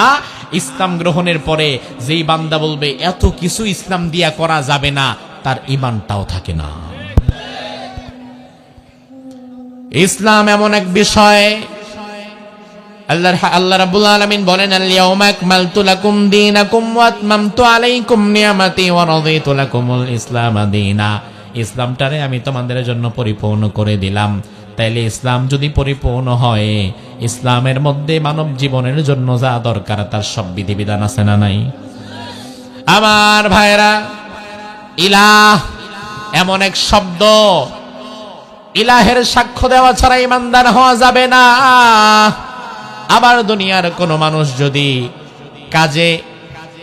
ইসলাম গ্রহণের পরে যেই বান্দা বলবে এত কিছু ইসলাম দিয়া করা যাবে না, তার ঈমানটাও থাকে না। ইসলাম এমন এক বিষয়, আল্লাহ রাব্বুল আলামিন বলেন, আল ইয়াউমা আকমালতু লাকুম দীনাকুম ওয়া আতমামতু আলাইকুম নিয়ামাতি ওয়া রাদিতু লাকুমুল ইসলাম দীনা। ইসলামটারে আমি তোমাদের জন্য পরিপূর্ণ করে দিলাম। তাইলে ইসলাম যদি পরিপূর্ণ হয়, ইসলামের মধ্যে মানব জীবনের জন্য যা দরকার তার সব বিধিবিধান আছে না নাই? আমার ভাইরা, ইলাহ এমন এক শব্দ, ইলাহের সাক্ষ্য দেওয়া ছাড়া ঈমানদার হওয়া যাবে না। আবার দুনিয়ার কোনো মানুষ যদি কাজে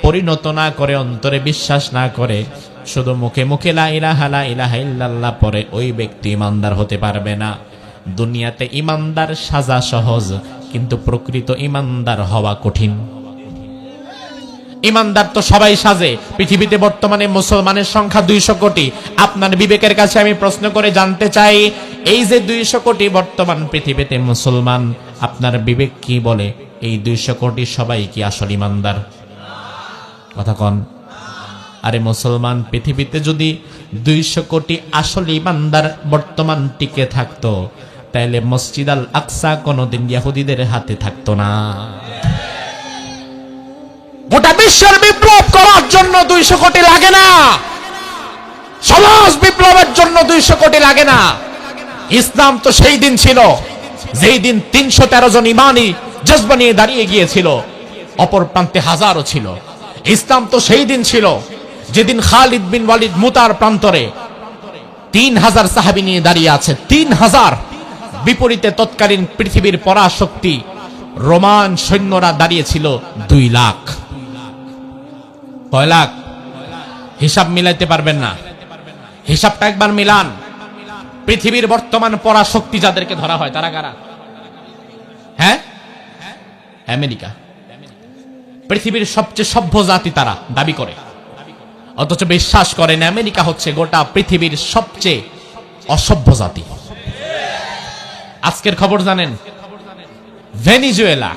পরিণত না করে, অন্তরে বিশ্বাস না করে, শুধু মুখে মুখে লা ইলাহা ইল্লাল্লাহ পড়ে, ওই ব্যক্তি ঈমানদার হতে পারবে না। দুনিয়াতে ঈমানদার সাজা সহজ, কিন্তু প্রকৃত ঈমানদার হওয়া কঠিন। ঈমানদার তো সবাই সাজে। পৃথিবীতে বর্তমানে মুসলমানের সংখ্যা 200 কোটি। আপনার বিবেকের কাছে আমি প্রশ্ন করে জানতে চাই, এই যে 200 কোটি বর্তমান পৃথিবীতে মুসলমান, আপনার বিবেক কি বলে এই 200 কোটি সবাই কি আসল ঈমানদার? কথা কন। আরে মুসলমান পৃথিবীতে যদি 200 কোটি আসল ঈমানদার বর্তমান টিকে থাকতো, তাহলে মসজিদ আল আকসা কোনদিন ইহুদিদের হাতে থাকতো না। গোটা বিশ্বের বিপ্লব করার জন্য 200 কোটি লাগে না, সমাজ বিপ্লবের জন্য 200 কোটি লাগে না। ইসলাম তো সেই দিন ছিল যেই দিন 313 জন ইমানি জজবা নিয়ে দাঁড়িয়ে গিয়েছিল, অপর প্রান্তে হাজারও ছিল। ইসলাম তো সেই দিন ছিল যেদিন খালিদ বিন ওয়ালিদ মুতার প্রান্তরে 3000 সাহাবী নিয়ে দাঁড়িয়ে আছে, 3000। বিপরীতে তৎকালীন পৃথিবীর পরাশক্তি রোমান সৈন্যরা দাঁড়িয়েছিল 2 লাখ। কয় লাখ? হিসাব মিলাইতে পারবেন না, হিসাবটা একবার মিলান। পৃথিবীর বর্তমান পরাশক্তি যাদেরকে ধরা হয় তারা কারা? হ্যাঁ, আমেরিকা। পৃথিবীর সবচেয়ে সভ্য জাতি তারা দাবি করে, অথচ বিশ্বাস করেন আমেরিকা হচ্ছে গোটা পৃথিবীর সবচেয়ে অসভ্য জাতি। আজকের খবর জানেন? ভেনিজুয়েলা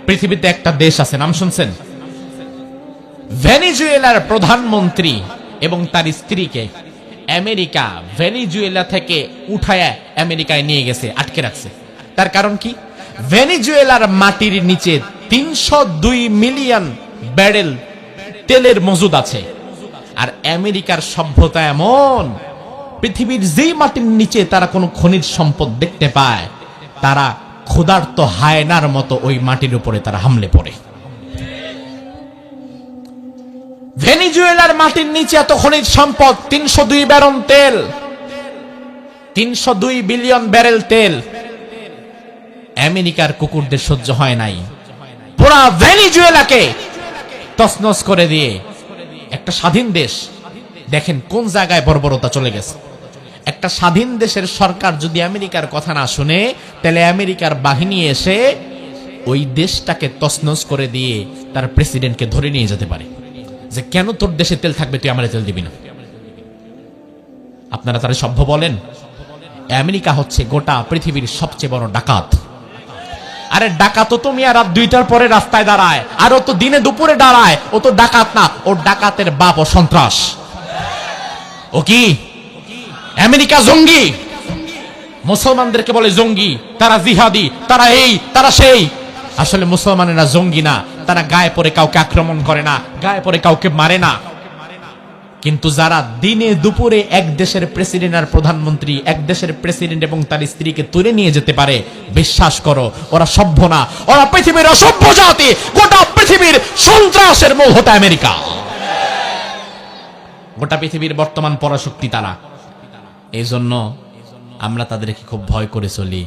পৃথিবীতে একটা দেশ আছে, নাম শুনছেন? ভেনিজুয়েলার প্রধানমন্ত্রী এবং তার স্ত্রীকে আমেরিকা ভেনিজুয়েলা থেকে উঠায় আমেরিকায় নিয়ে গেছে, আটকে রাখছে। তার কারণ কি? ভেনিজুয়েলার মাটির নিচে 302 মিলিয়ন ব্যারেল তেলের মজুদ আছে। আর আমেরিকার সভ্যতা এমন, পৃথিবীর যেই মাটির নিচে তারা কোনো খনিজ সম্পদ দেখতে পায়, তারা ক্ষুধার্ত হায়নার মতো ওই মাটির উপরে তারা হামলে পড়ে। ভেনিজুয়েলার মাটির নিচে এত খনিজ সম্পদ, 302 ব্যারল তেল, 302 বিলিয়ন ব্যারেল তেল। আমেরিকার কুকুরদের সহ্য হয় নাই, পুরা ভেনিজুয়েলাকে তছনছ করে দিয়ে একটা স্বাধীন দেশ, দেখেন কোন জায়গায় বর্বরতা চলে গেছে। একটা স্বাধীন দেশের সরকার যদি আমেরিকার কথা না শুনে, তাহলে আমেরিকার বাহিনী এসে ওই দেশটাকে তছনছ করে দিয়ে তার প্রেসিডেন্টকে ধরে নিয়ে যেতে পারে, যে কেন তোর দেশে তেল থাকবে, তুই আমার তেল দিবি না। আপনারা তারা সভ্য বলেন? আমেরিকা হচ্ছে গোটা পৃথিবীর সবচেয়ে বড় ডাকাত। আরে ডাকাত তো তুমি আর রাত 2টার পরে রাস্তায় দাঁড়ায়, আর ও তো দিনে দুপুরে দাঁড়ায়। ও তো ডাকাত না, ও ডাকাতের বাপ, ও সন্ত্রাস। ও কি? আমেরিকা জঙ্গি, মুসলমানদেরকে বলে জঙ্গি, তারা জিহাদি, তারা এই তারা সেই। আসলে মুসলমানেরা জঙ্গি না, তারা গায়ে পরে কাউকে আক্রমণ করে না, গায়ে পরে কাউকে মারে না। কিন্তু যারা দিনে দুপুরে এক দেশের প্রেসিডেন্ট আর প্রধানমন্ত্রী, এক দেশের প্রেসিডেন্ট এবং তার স্ত্রীকে তুলে নিয়ে যেতে পারে, বিশ্বাস করো ওরা সভ্য না, ওরা পৃথিবীর অসভ্য জাতি। গোটা পৃথিবীর সন্ত্রাসের মূল হতে আমেরিকা। গোটা পৃথিবীর বর্তমান পরাশক্তি তারা। এই জন্য আমরা তাদেরকে খুব ভয় করে চলি।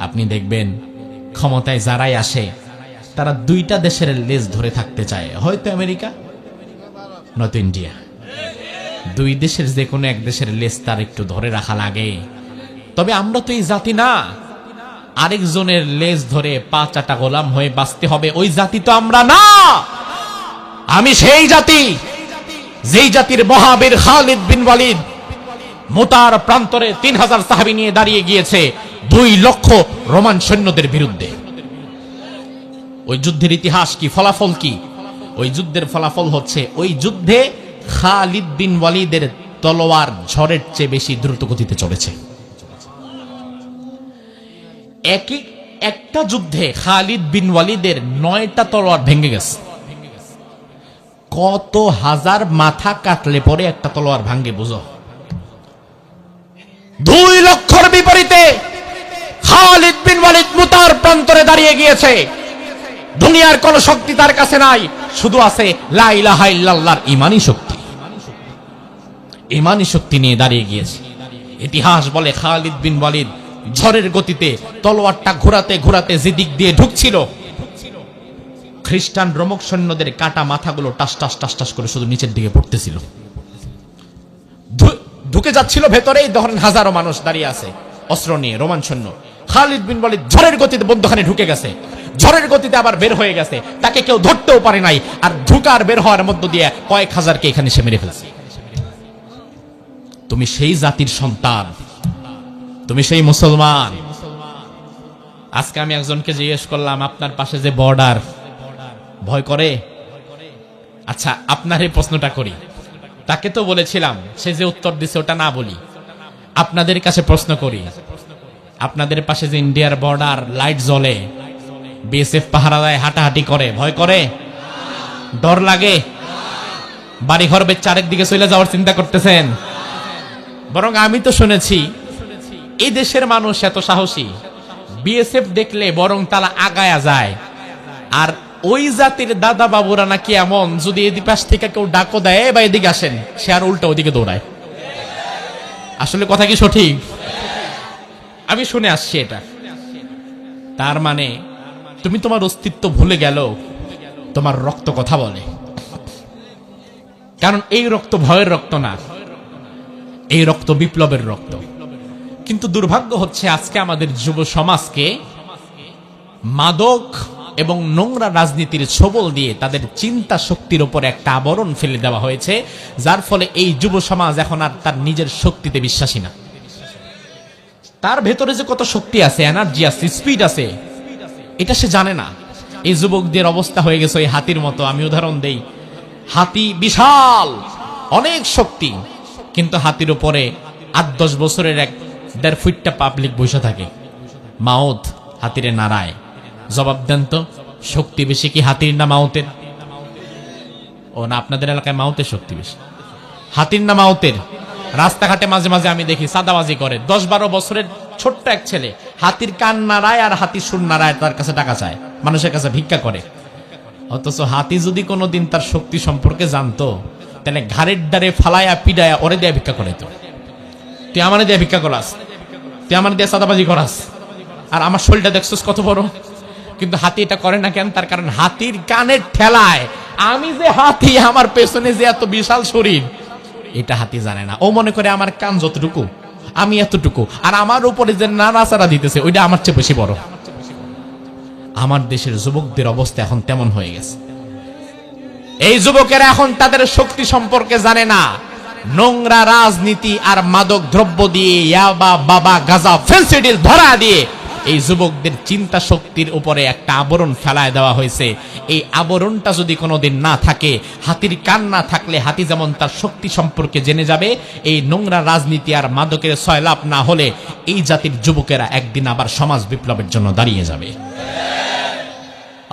আপনি দেখবেন ক্ষমতায় যারাই আসে তারা দুইটা দেশের লেজ ধরে থাকতে চায়, হয়তো আমেরিকা নয়তো ইন্ডিয়া। দুই দেশের যে কোনো এক দেশের লেজ তার একটু ধরে রাখা লাগে। তবে আমরা তো এই জাতি না, আরেকজনের লেজ ধরে পা চাটা গোলাম হয়ে বাঁচতে হবে, ওই জাতি তো আমরা না। আমি সেই জাতি যেই জাতির মহাবীর খালিদ বিন ওয়ালিদ মুতার প্রান্তরে 3000 সাহাবী নিয়ে দাঁড়িয়ে গিয়েছে 2 লক্ষ রোমান সৈন্যদের বিরুদ্ধে। ওই যুদ্ধের ইতিহাস কি, ফলাফল কি? ওই যুদ্ধের ফলাফল হচ্ছে ওই যুদ্ধে খালিদ বিন ওয়ালিদের তলোয়ার ঝড়ের চেয়ে বেশি দ্রুত গতিতে চলেছে। একটা যুদ্ধে খালিদ বিন ওয়ালিদের 9টা তলোয়ার ভেঙে গেছে। কত হাজার মাথা কাটলে পরে একটা তলোয়ার ভাঙ্গে বুঝো। 2 লক্ষর বিপরীতে খালিদ বিন ওয়ালিদ মুতার প্রান্তরে দাঁড়িয়ে গিয়েছে। দুনিয়ার কোন শক্তি তার কাছে নাই, শুধু আছে লা ইলাহা ইল্লাল্লাহর ঈমানি শক্তি। ঈমানি শক্তি নিয়ে দাঁড়িয়ে গিয়েছে। ইতিহাস বলে খালিদ বিন ওয়ালিদ ঝড়ের গতিতে তলোয়ারটা ঘোরাতে ঘোরাতে যে দিক দিয়ে ঢুকছিল, খ্রিস্টান রোমক সৈন্যদের কাটা মাথাগুলো টাস টাস টাস টাস করে শুধু নিচের দিকে পড়তেছিল। ঢুকে যাচ্ছিল ভেতরেই, ধরেন হাজারো মানুষ দাঁড়িয়ে আছে অস্ত্র নিয়ে রোমান সৈন্য। খালিদ বিন ওয়ালিদ ঝড়ের গতিতে বন্ধখানে ঢুকে গেছে, ঝড়ের গতিতে আবার বের হয়ে গেছে, তাকে কেউ ধরতেও পারে নাই। আর ঢুকার বের হওয়ার মধ্য দিয়ে কয়েক হাজারকে এখানে সে মেরে ফেলেছে। তুমি সেই জাতির সন্তান, তুমি সেই মুসলমান। আজকে আমি একজনকে জিজ্ঞেস করলাম, আপনার পাশে যে বর্ডার, ভয় করে? আচ্ছা, আপনার এই প্রশ্নটা করি। তাকে তো বলেছিলাম, সে যে উত্তর দিছে ওটা না বলি, আপনাদের কাছে প্রশ্ন করি। আপনাদের পাশে যে ইন্ডিয়ার বর্ডার, লাইট জ্বলে, বিএসএফ পাহারা দেয়, হাঁটাহাঁটি করে, ভয় করে? ডর লাগে? বাড়ি ঘর বেচে আরেকদিকে চলে যাওয়ার চিন্তা করতেছেন? বরং আমি তো শুনেছি এই দেশের মানুষ এত সাহসী, বিএসএফ দেখলে বরং তারা আগায়া যায়। আর ওই জাতির দাদা বাবুরা নাকি এমন, যদি এদিকে পাশ থেকে কেউ ডাকো দেয় বা এদিকে আসেন, সে আর উল্টা ওদিকে দৌড়ায়। আসলে কথা কি সঠিক? আমি শুনে আসছি এটা। তার মানে তুমি তোমার অস্তিত্ব ভুলে গেল, তোমার রক্ত কথা বলে। কারণ এই রক্ত ভয়ের রক্ত না, এই রক্ত বিপ্লবের রক্ত। কিন্তু দুর্ভাগ্য হচ্ছে আজকে আমাদের যুব সমাজকে মাদক এবং নোংরা রাজনীতির ছোবল দিয়ে তাদের চিন্তা শক্তির উপর একটা আবরণ ফেলে দেওয়া হয়েছে, যার ফলে এই যুব সমাজ এখন আর তার নিজের শক্তিতে বিশ্বাসী না। তার ভেতরে যে কত শক্তি আছে, এনার্জি আছে, স্পিড আছে, এটা সে জানে না। এই যুবকদের অবস্থা হয়ে গেছে ওই হাতির মতো। আমি উদাহরণ দেই, হাতি বিশাল, অনেক শক্তি, কিন্তু হাতির উপরে 8-10 বছরের 1.5 ফুটটা পাবলিক বসে থাকে। মাউত হাতিরে নাড়ায়। জবাব দেন তো, শক্তি বেশি কি হাতির না মাউতের? ও না, আপনাদের এলাকায় মাউতের শক্তি বেশি, হাতির না মাউতের? রাস্তাঘাটে মাঝে মাঝে আমি দেখি সাদাবাজি করে 10-12 বছরের ছোট্ট এক ছেলে হাতির কান নাড়ায় আর হাতির সুর নাড়ায়, তার কাছে টাকা চায়, মানুষের কাছে ভিক্ষা করে। অথচ হাতি যদি কোনোদিন তার শক্তি সম্পর্কে জানতো, তাহলে ঘাড়ের দ্বারে ফালায়া পিডায়া ওরে দিয়ে ভিক্ষা করাইতো। তুই আমার দিয়ে ভিক্ষা করাস, তুই আমার দিয়ে সাদাবাজি করাস, আর আমার শরীরটা দেখছিস কত বড়। কিন্তু হাতি এটা করে না কেন? তার কারণ হাতির কানের ঠেলায় আমি যে হাতি, আমার পেছনে যে এত বিশাল শরীর, এটা হাতি জানে না। ও মনে করে আমার কান যতটুকু, আমি এতটুকু, আর আমার উপরে যে নাড়াচাড়া দিতেছে ওইটা আমার চেয়ে বেশি বড়। আমার দেশের যুবকদের অবস্থা এখন তেমন হয়ে গেছে। এই যুবকেরা এখন তাদের শক্তি সম্পর্কে জানে না। নোংরা রাজনীতি আর মাদক দ্রব্য দিয়ে, ইয়াবা, বাবা, গাঁজা, ফেন্সিডিল ধরা দিয়ে এই যুবকদের চিন্তা শক্তির উপরে একটা আবরণ ফেলায় দেওয়া হয়েছে। এই আবরণটা যদি কোনোদিন না থাকে, হাতির কান না থাকলে হাতি যেমন তার শক্তি সম্পর্কে জেনে যাবে, এই নোংরা রাজনীতি আর মাদকের সয়লাভ না হলে এই জাতির যুবকেরা একদিন আবার সমাজ বিপ্লবের জন্য দাঁড়িয়ে যাবে।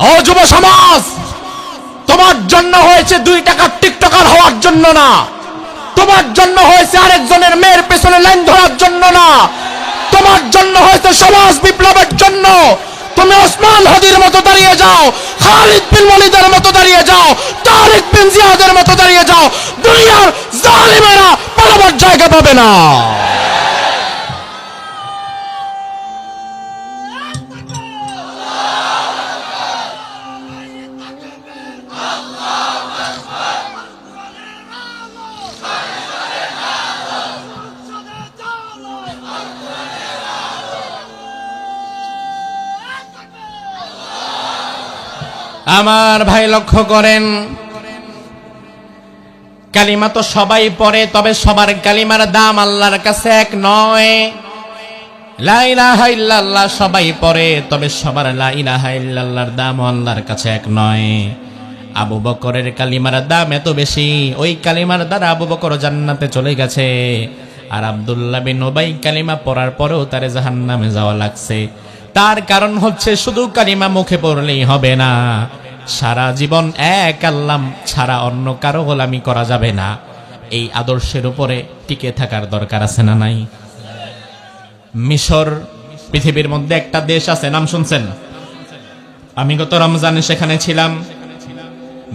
ও যুব সমাজ, তোমার জন্য হয়েছে 2 টাকার টিকটকার হওয়ার জন্য না, তোমার জন্য হয়েছে আরেকজনের মেয়ের পেছনে লাইন ধরার জন্য না, তোমার জন্য হয়েছে সমাজ বিপ্লবের জন্য। তুমি ওসমান হাদির মতো দাঁড়িয়ে যাও, খালিদ বিন ওয়ালিদের মতো দাঁড়িয়ে যাও, তারিক বিন জিয়াদের মতো দাঁড়িয়ে যাও। দুনিয়ার জালিমেরা পালাবার জায়গা পাবে না। আমার ভাই লক্ষ্য করেন, কালিমা তো সবাই পড়ে, তবে সবার কালিমার দাম আল্লাহর কাছে এক নয়। লা ইলাহা ইল্লাল্লাহ সবাই পড়ে, তবে সবার লা ইলাহা ইল্লাল্লাহর দাম আল্লাহর কাছে এক নয়। আবু বকরের কালিমার দাম এত বেশি, ওই কালিমার দ্বারা আবু বকর জান্নাতে চলে গেছে, আর আব্দুল্লাহ বিন উবাই কালিমা পড়ার পরেও তারে জাহান্নামে যাওয়া লাগছে। তার কারণ হচ্ছে শুধু কালিমা মুখে পড়লেই হবে না, সারা জীবন এক আল্লাহ ছাড়া অন্য কারো গোলামি করা যাবে না। এই আদর্শের উপরে টিকে থাকার দরকার আছে না নাই? মিশর পৃথিবীর মধ্যে একটা দেশ আছে, নাম শুনছেন? আমি গত রমজানে সেখানে ছিলাম।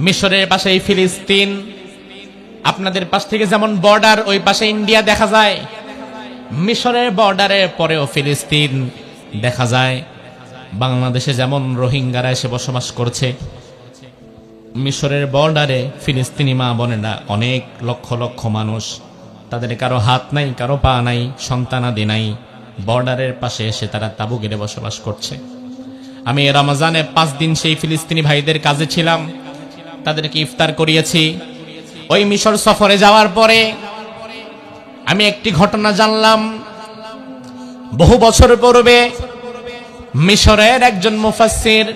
মিশরের পাশেই ফিলিস্তিন, আপনাদের পাশ থেকে যেমন বর্ডার, ওই পাশে ইন্ডিয়া দেখা যায়, মিশরের বর্ডারের পরেও ফিলিস্তিন দেখা যায়। বাংলাদেশে যেমন রোহিঙ্গারা এসে বসবাস করছে, মিশরের বর্ডারে ফিলিস্তিনি মা বোনেরা অনেক লক্ষ লক্ষ মানুষ, তাদের কারো হাত নাই, কারো পা নাই, সন্তানাদি নাই, বর্ডারের পাশে এসে তারা তাঁবু গেড়ে বসবাস করছে। আমি রমজানে 5 দিন সেই ফিলিস্তিনি ভাইদের কাজে ছিলাম, তাদেরকে ইফতার করিয়েছি। ওই মিশর সফরে যাওয়ার পরে আমি একটি ঘটনা জানলাম। বহু বছর পূর্বে মিশরের একজন মুফাসসির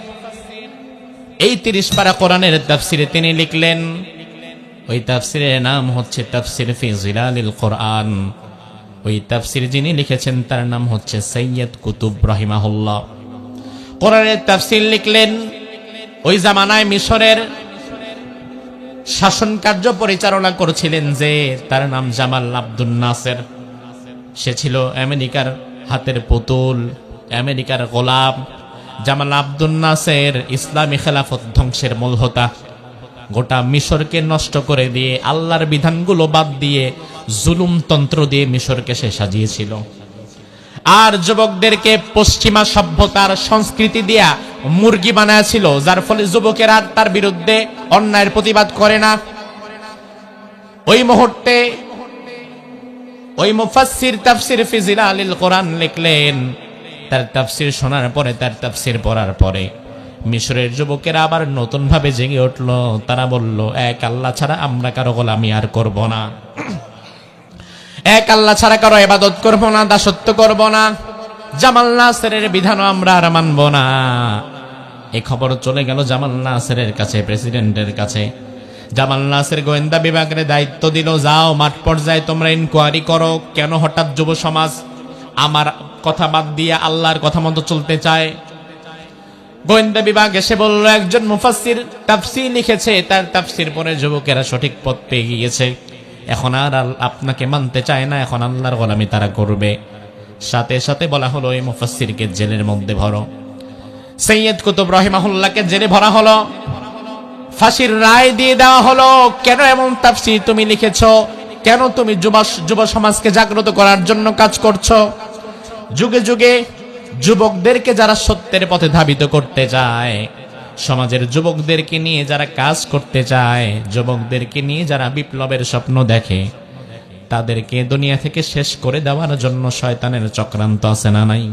এই 30 পারা কোরআনের তাফসিরে তিনি লিখলেন, ওই তাফসিরের নাম হচ্ছে তাফসির ফি জিলালিল কোরআন। ওই তাফসির যিনি লিখেছেন তার নাম হচ্ছে সৈয়দ কুতুব রাহিমাহুল্লাহ। কোরআনের তাফসির লিখলেন। ওই জামানায় মিশরের শাসন কার্য পরিচালনা করেছিলেন যে, তার নাম জামাল আব্দুল নাসের। সে ছিল আমেরিকার হাতের পুতুল, আমেরিকার গোলাম। জামাল আব্দুল নাসের ইসলামী খেলাফত ধ্বংসের মূল হোতা। গোটা মিশরকে নষ্ট করে দিয়ে, আল্লাহর বিধানগুলো বাদ দিয়ে, জুলুমতন্ত্র দিয়ে মিশরকে সে সাজিয়েছিল। আর যুবকদেরকে পশ্চিমা সভ্যতার সংস্কৃতি দিয়া মুরগি বানায়াছিল, যার ফলে যুবকেরা তার বিরুদ্ধে অন্যায়ের প্রতিবাদ করে না। ওই মুহূর্তে ওই মুফাসসির তাফসির ফি জিলালিল কোরআন লিখলেন। তার তাফসির শোনার পরে, তার তাফসির পড়ার পরে মিশরের যুবকেরা আবার নতুন ভাবে জেগে উঠল। তারা বলল, এক আল্লাহ ছাড়া আমরা কারো গোলামি আর করব না, এক আল্লাহ ছাড়া কারো ইবাদত করব না, দাসত্ব করব না, জামাল নাসেরের বিধানও আমরা আর মানব না। এই খবর চলে গেল জামাল নাসেরের কাছে, প্রেসিডেন্টের কাছে। জামাল নাসের গোয়েন্দা বিভাগের দায়িত্ব দিল, যাও মাঠ পর্যায়ে তোমরা ইনকোয়ারি করো, কেন হঠাৎ যুব সমাজ আমার কথা বাদ দিয়ে আল্লাহর কথা মতো চলতে চায়। গোয়েন্দা বিভাগ এসে বলল, একজন মুফাসসির তাফসীর লিখেছে, তার তাফসীর পড়ে যুবকেরা সঠিক পথ পেয়ে গিয়েছে, এখন আর আপনাকে মানতে চায় না, এখন আল্লাহর গোলামি তারা করবে। সাথে সাথে বলা হলো, এই মুফাসসিরকে জেলের মধ্যে ভরো। সৈয়দ কুতুব রাহিমাহুল্লাহকে জেলে ভরা হলো, ফাঁসির রায় দিয়ে দেওয়া হলো। কেন এমন তাফসীর তুমি লিখেছো? কেন তুমি যুব সমাজকে জাগ্রত করার জন্য কাজ করছো? যুগে যুগে যুবকদেরকে যারা সত্যের পথে ধাবিত করতে চায়, সমাজের যুবকদেরকে নিয়ে যারা কাজ করতে চায়, যুবকদেরকে নিয়ে যারা বিপ্লবের স্বপ্ন দেখে, তাদেরকে দুনিয়া থেকে শেষ করে দেওয়ার জন্য শয়তানের চক্রান্ত আছে না নাই?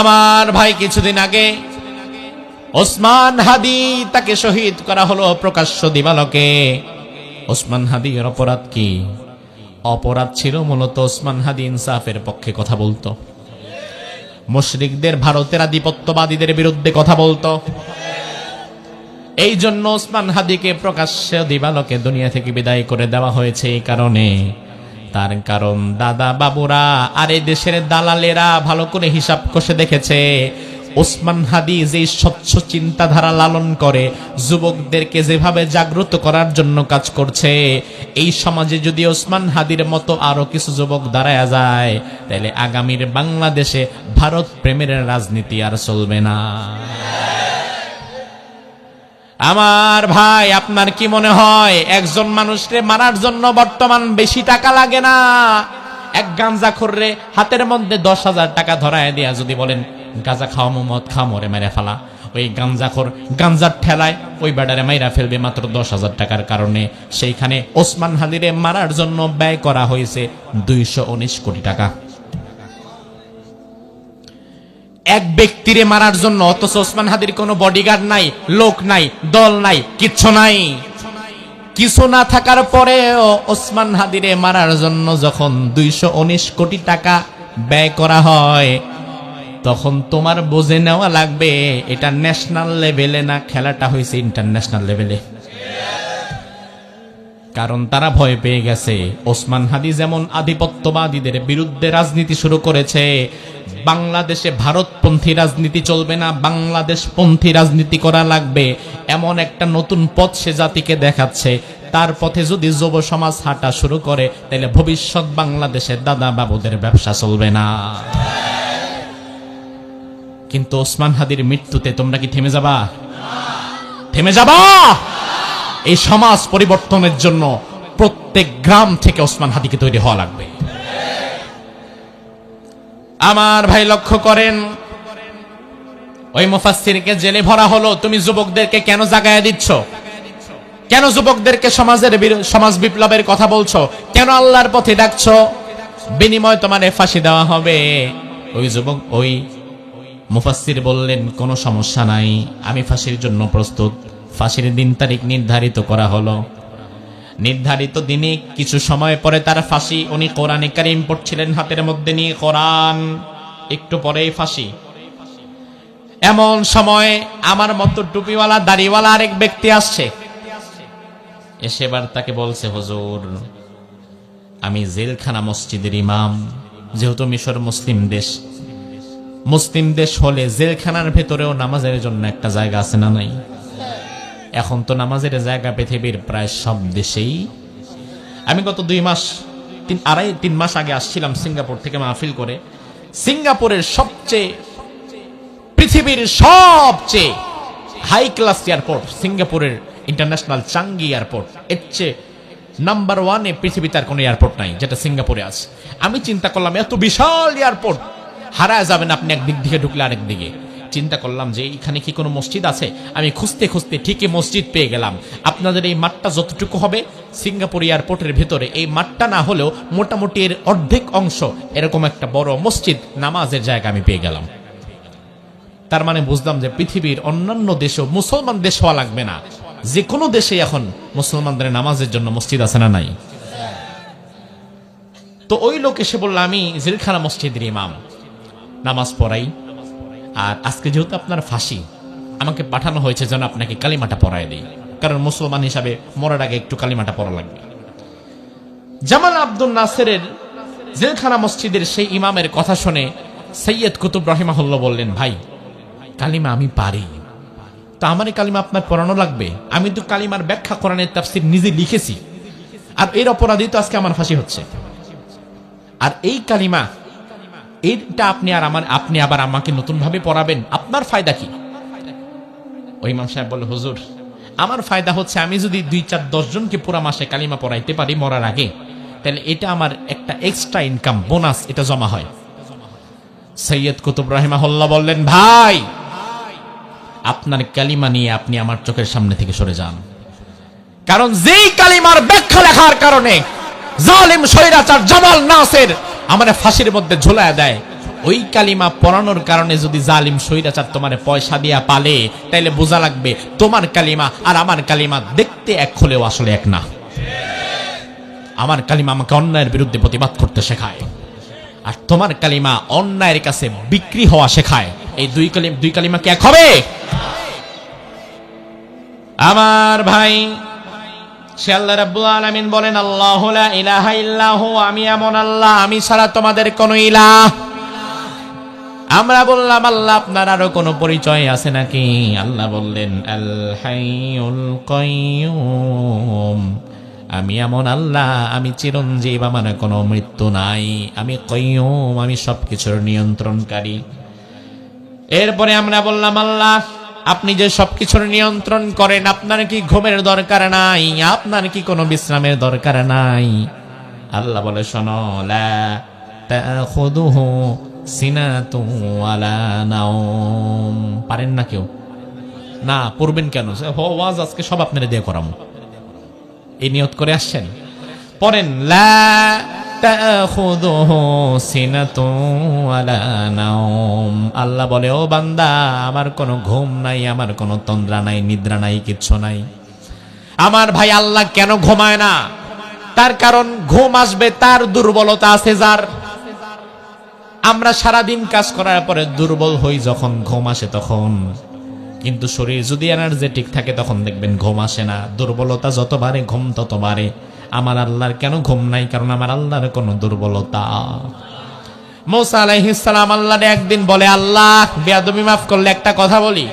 আমার ভাই, কিছুদিন আগে ওসমান হাদি তাকে শহীদ করা হলো প্রকাশ্য দিবালোকে। ওসমান হাদির অপরাধ কি? অপরাধ ছিল মূলত ওসমান হাদি ইনসাফের পক্ষে কথা বলতো, মুশরিকদের, ভারতের আধিপত্যবাদীদের বিরুদ্ধে কথা বলতো। এই জন্য ওসমান হাদিকে প্রকাশ্য দিবালোকে দুনিয়া থেকে বিদায় করে দেওয়া হয়েছে। এই কারণে, তার কারণ দাদা বাবুরা আর এই দেশের দালালেরা ভালো করে হিসাব কষে দেখেছে, ওসমান হাদি যে স্বচ্ছ চিন্তাধারা লালন করে, যুবকদেরকে যেভাবে জাগ্রত করার জন্য কাজ করছে, এই সমাজে যদি ওসমান হাদির মতো আরো কিছু যুবক দাঁড়ায় যায়, তাহলে আগামীর বাংলাদেশে ভারত প্রেমের রাজনীতি আর চলবে না। আমার ভাই, আপনার কি মনে হয় একজন মানুষকে মারার জন্য বর্তমান বেশি টাকা লাগে না? এক গাঁজাখোররে হাতের মধ্যে 10,000 টাকা ধরায় দিয়া যদি বলেন গাঁজা খাওয়া মদ খাও, মরে মেরে ফেলা, ওই গাঁজাখোর গাঁজার ঠেলায় ওই বেডারে মাইরা ফেলবে মাত্র 10,000 টাকার কারণে। সেইখানে ওসমান হাদিরে মারার জন্য ব্যয় করা হয়েছে 219 কোটি টাকা এক ব্যক্তিরে মারার জন্য। অথচ ওসমান হাদির কোনো বডিগার্ড নাই, লোক নাই, দল নাই, কিচ্ছু নাই। কিছু না থাকার পরেও ওসমান হাদিরে মারার জন্য যখন 219 কোটি টাকা ব্যয় করা হয়, তখন তোমার বুঝে নেওয়া লাগবে এটা ন্যাশনাল লেভেলে না, খেলাটা হয়েছে ইন্টারন্যাশনাল লেভেলে। কারণ তারা ভয় পেয়ে গেছে ওসমান হাদি যেমন আধিপত্যবাদীদের বিরুদ্ধে রাজনীতি শুরু করেছে, বাংলাদেশে ভারতপন্থী রাজনীতি চলবে না, বাংলাদেশপন্থী রাজনীতি করা লাগবে, এমন একটা নতুন পথ সে জাতিকে দেখাচ্ছে। তার পথে যদি যুব সমাজ হাঁটা শুরু করে, তাহলে ভবিষ্যৎ বাংলাদেশের দাদা বাবুদের ব্যবসা চলবে না। কিন্তু ওসমান হাদির মৃত্যুতে তোমরা কি থেমে যাবা? থেমে যাবা? এই সমাজ পরিবর্তনের জন্য প্রত্যেক গ্রাম থেকে ওসমান হাদিকে তৈরি হওয়া লাগবে। আমার ভাই লক্ষ্য করেন, ওই মুফাসসিরকে জেলে ভরা হলো, তুমি যুবকদেরকে কেন জাগায়া দিচ্ছ? কেন যুবকদেরকে সমাজ বিপ্লবের কথা বলছো? কেন আল্লাহর পথে ডাকছো? বিনিময় তোমারে ফাঁসি দেওয়া হবে। ওই যুবক, ওই মুফাসসির বললেন কোনো সমস্যা নাই, আমি ফাঁসির জন্য প্রস্তুত। ফাঁসির দিন তারিখ নির্ধারিত করা হলো। নির্ধারিত দিনে কিছু সময় পরে তার ফাঁসি। উনি কোরআনে কারীম পড়ছিলেন হাতের মধ্যে নিয়ে, কোরআন, একটু পরেই ফাঁসি। এমন সময় আমার মতো টুপিওয়ালা দাড়িওয়ালা আরেক ব্যক্তি আসছে, এসে এবার তাকে বলছে, হুজুর আমি জেলখানা মসজিদের ইমাম। যেহেতু মিশর মুসলিম দেশ, মুসলিম দেশ হলে জেলখানার ভেতরেও নামাজের জন্য একটা জায়গা আছে না নাই? এখন তো নামাজের জায়গা পৃথিবীর প্রায় সব দেশেই। আমি গত 3 মাস আগে আসছিলাম সিঙ্গাপুর থেকে মাহফিল করে। সিঙ্গাপুরের পৃথিবীর সবচেয়ে হাই ক্লাস এয়ারপোর্ট সিঙ্গাপুরের ইন্টারন্যাশনাল চাঙ্গি এয়ারপোর্ট। এর চেয়ে নাম্বার 1-এ পৃথিবীতে আর কোনো এয়ারপোর্ট নাই যেটা সিঙ্গাপুরে আছে। আমি চিন্তা করলাম এত বিশাল এয়ারপোর্ট, হারায় যাবেন আপনি একদিক থেকে ঢুকলে আরেক দিকে। চিন্তা করলাম যে এখানে কি কোনো মসজিদ আছে? আমি খুঁজতে খুঁজতে ঠিকই মসজিদ পেয়ে গেলাম। আপনাদের এই মাঠটা যতটুকু হবে সিঙ্গাপুর এয়ারপোর্টের ভেতরে, এই মাঠটা না হলেও মোটামুটি এর অর্ধেক অংশ এরকম একটা বড় মসজিদ, নামাজের জায়গা আমি পেয়ে গেলাম। তার মানে বুঝলাম যে পৃথিবীর অন্যান্য দেশেও, মুসলমান দেশ হওয়া লাগবে না, যে কোনো দেশে এখন মুসলমানদের নামাজের জন্য মসজিদ আছে না নাই? তো ওই লোক এসে বলল, আমি জেলখানা মসজিদের ইমাম, নামাজ পড়াই। আর আজকে যেহেতু আপনার ফাঁসি, আমাকে পাঠানো হয়েছে যেন আপনাকে কালিমাটা পড়ায় দেই, কারণ মুসলমান হিসাবে মরার আগে একটু কালিমাটা পড়া লাগবে। জামাল আব্দুল নাসেরের জেলখানা মসজিদের সেই ইমামের কথা শুনে সৈয়দ কুতুব রাহিমাহুল্লাহ বললেন, ভাই কালিমা আমি পারি, তা আমার কালিমা আপনার পড়ানো লাগবে? আমি তো কালিমার ব্যাখ্যা কোরআনের তাফসীর নিজে লিখেছি, আর এর অপরাধী তো আজকে আমার ফাঁসি হচ্ছে। আর এই কালিমা, এইটা আপনি আবার আমাকে নতুন ভাবে পড়াবেন, আপনার ফায়দা কি? ওই ইমাম সাহেব বলল, হুজুর আমার ফায়দা হচ্ছে আমি যদি 2-4-10 জনকে পুরা মাসে কালিমা পড়াইতে পারি মরার আগে, তাহলে এটা আমার একটা এক্সট্রা ইনকাম, বোনাস, এটা জমা হয়। সৈয়দ কুতুব রাহিমাহুল্লাহ বললেন, ভাই আপনার কালিমা নিয়ে আপনি আমার চোখের সামনে থেকে সরে যান, কারণ যেই কালিমার ব্যাখ্যা লেখার কারণে জালিম স্বৈরাচার জামাল নাসের আমারে ফাঁসির মধ্যে ঝুলায় দেয়, ওই কালিমা পড়ানোর কারণে যদি জালিম স্বৈরাচার তোমারে পয়সা দিয়া পালে, তাইলে বোঝা লাগবে তোমার কালিমা আর আমার কালিমা দেখতে এক হলেও আসলে এক না। আমার কালিমা আমাকে অন্যায়ের বিরুদ্ধে প্রতিবাদ করতে শেখায়, আর তোমার কালিমা অন্যায়ের কাছে বিক্রি হওয়া শেখায়। এই দুই কালিমা কি এক হবে? আমার ভাই, সে আল্লাহ রাব্বুল আলামিন বলেন, আল্লাহু লা ইলাহা ইল্লাহু, আমি এমন আল্লাহ, আমি ছাড়া তোমাদের কোনো ইলাহ। আমরা বললাম, আল্লাহ আপনার আরো কোনো পরিচয় আছে নাকি? আল্লাহ বললেন, আল হাইয়ুল কাইয়ুম, আমি এমন আল্লাহ, আমি চিরঞ্জীব, আমার কোনো মৃত্যু নাই, আমি কাইয়ুম, আমি সবকিছুর নিয়ন্ত্রণকারী। এরপরে আমরা বললাম, আল্লাহ আপনি যে সবকিছুর নিয়ন্ত্রণ করেন, আপনার কি ঘুমের দরকার নাই? আপনার কি কোনো বিশ্রামের দরকার নাই? আল্লাহ বলে, শোনো, লা তাখুদুহু সিনাতুন ওয়ালা নাওম। পারেন না কেউ? না, পড়বেন কেন? ওয়াজ আজকে সব আপনারা দিয়ে করামু, এই নিয়ত করে আসছেন। পড়েন, লা তাখুদুহু সিনাতুন ওয়ালা নাওম। আল্লাহ বলে, ও বান্দা, আমার কোনো ঘুম নাই, আমার কোনো তন্দ্রা নাই, নিদ্রা নাই, কিচ্ছু নাই। আমার ভাই, আল্লাহ কেন ঘুমায় না? তার কারণ, ঘুম আসবে তার দুর্বলতা আছে যার। আমরা সারাদিন কাজ করার পরে দুর্বল হই, যখন ঘুম আসে তখন। কিন্তু শরীর যদি এনার্জেটিক থাকে তখন দেখবেন ঘুম আসে না। দুর্বলতা যত বাড়ে ঘুম তত বাড়ে। আমার আল্লাহর কেন ঘুম নাই? কারণ আমার আল্লাহর কোনো দুর্বলতা। মুসা আলাইহিস সালাম আল্লাহরে একদিন বলে, আল্লাহ বেয়াদবি মাফ করলে একটা কথা বলি।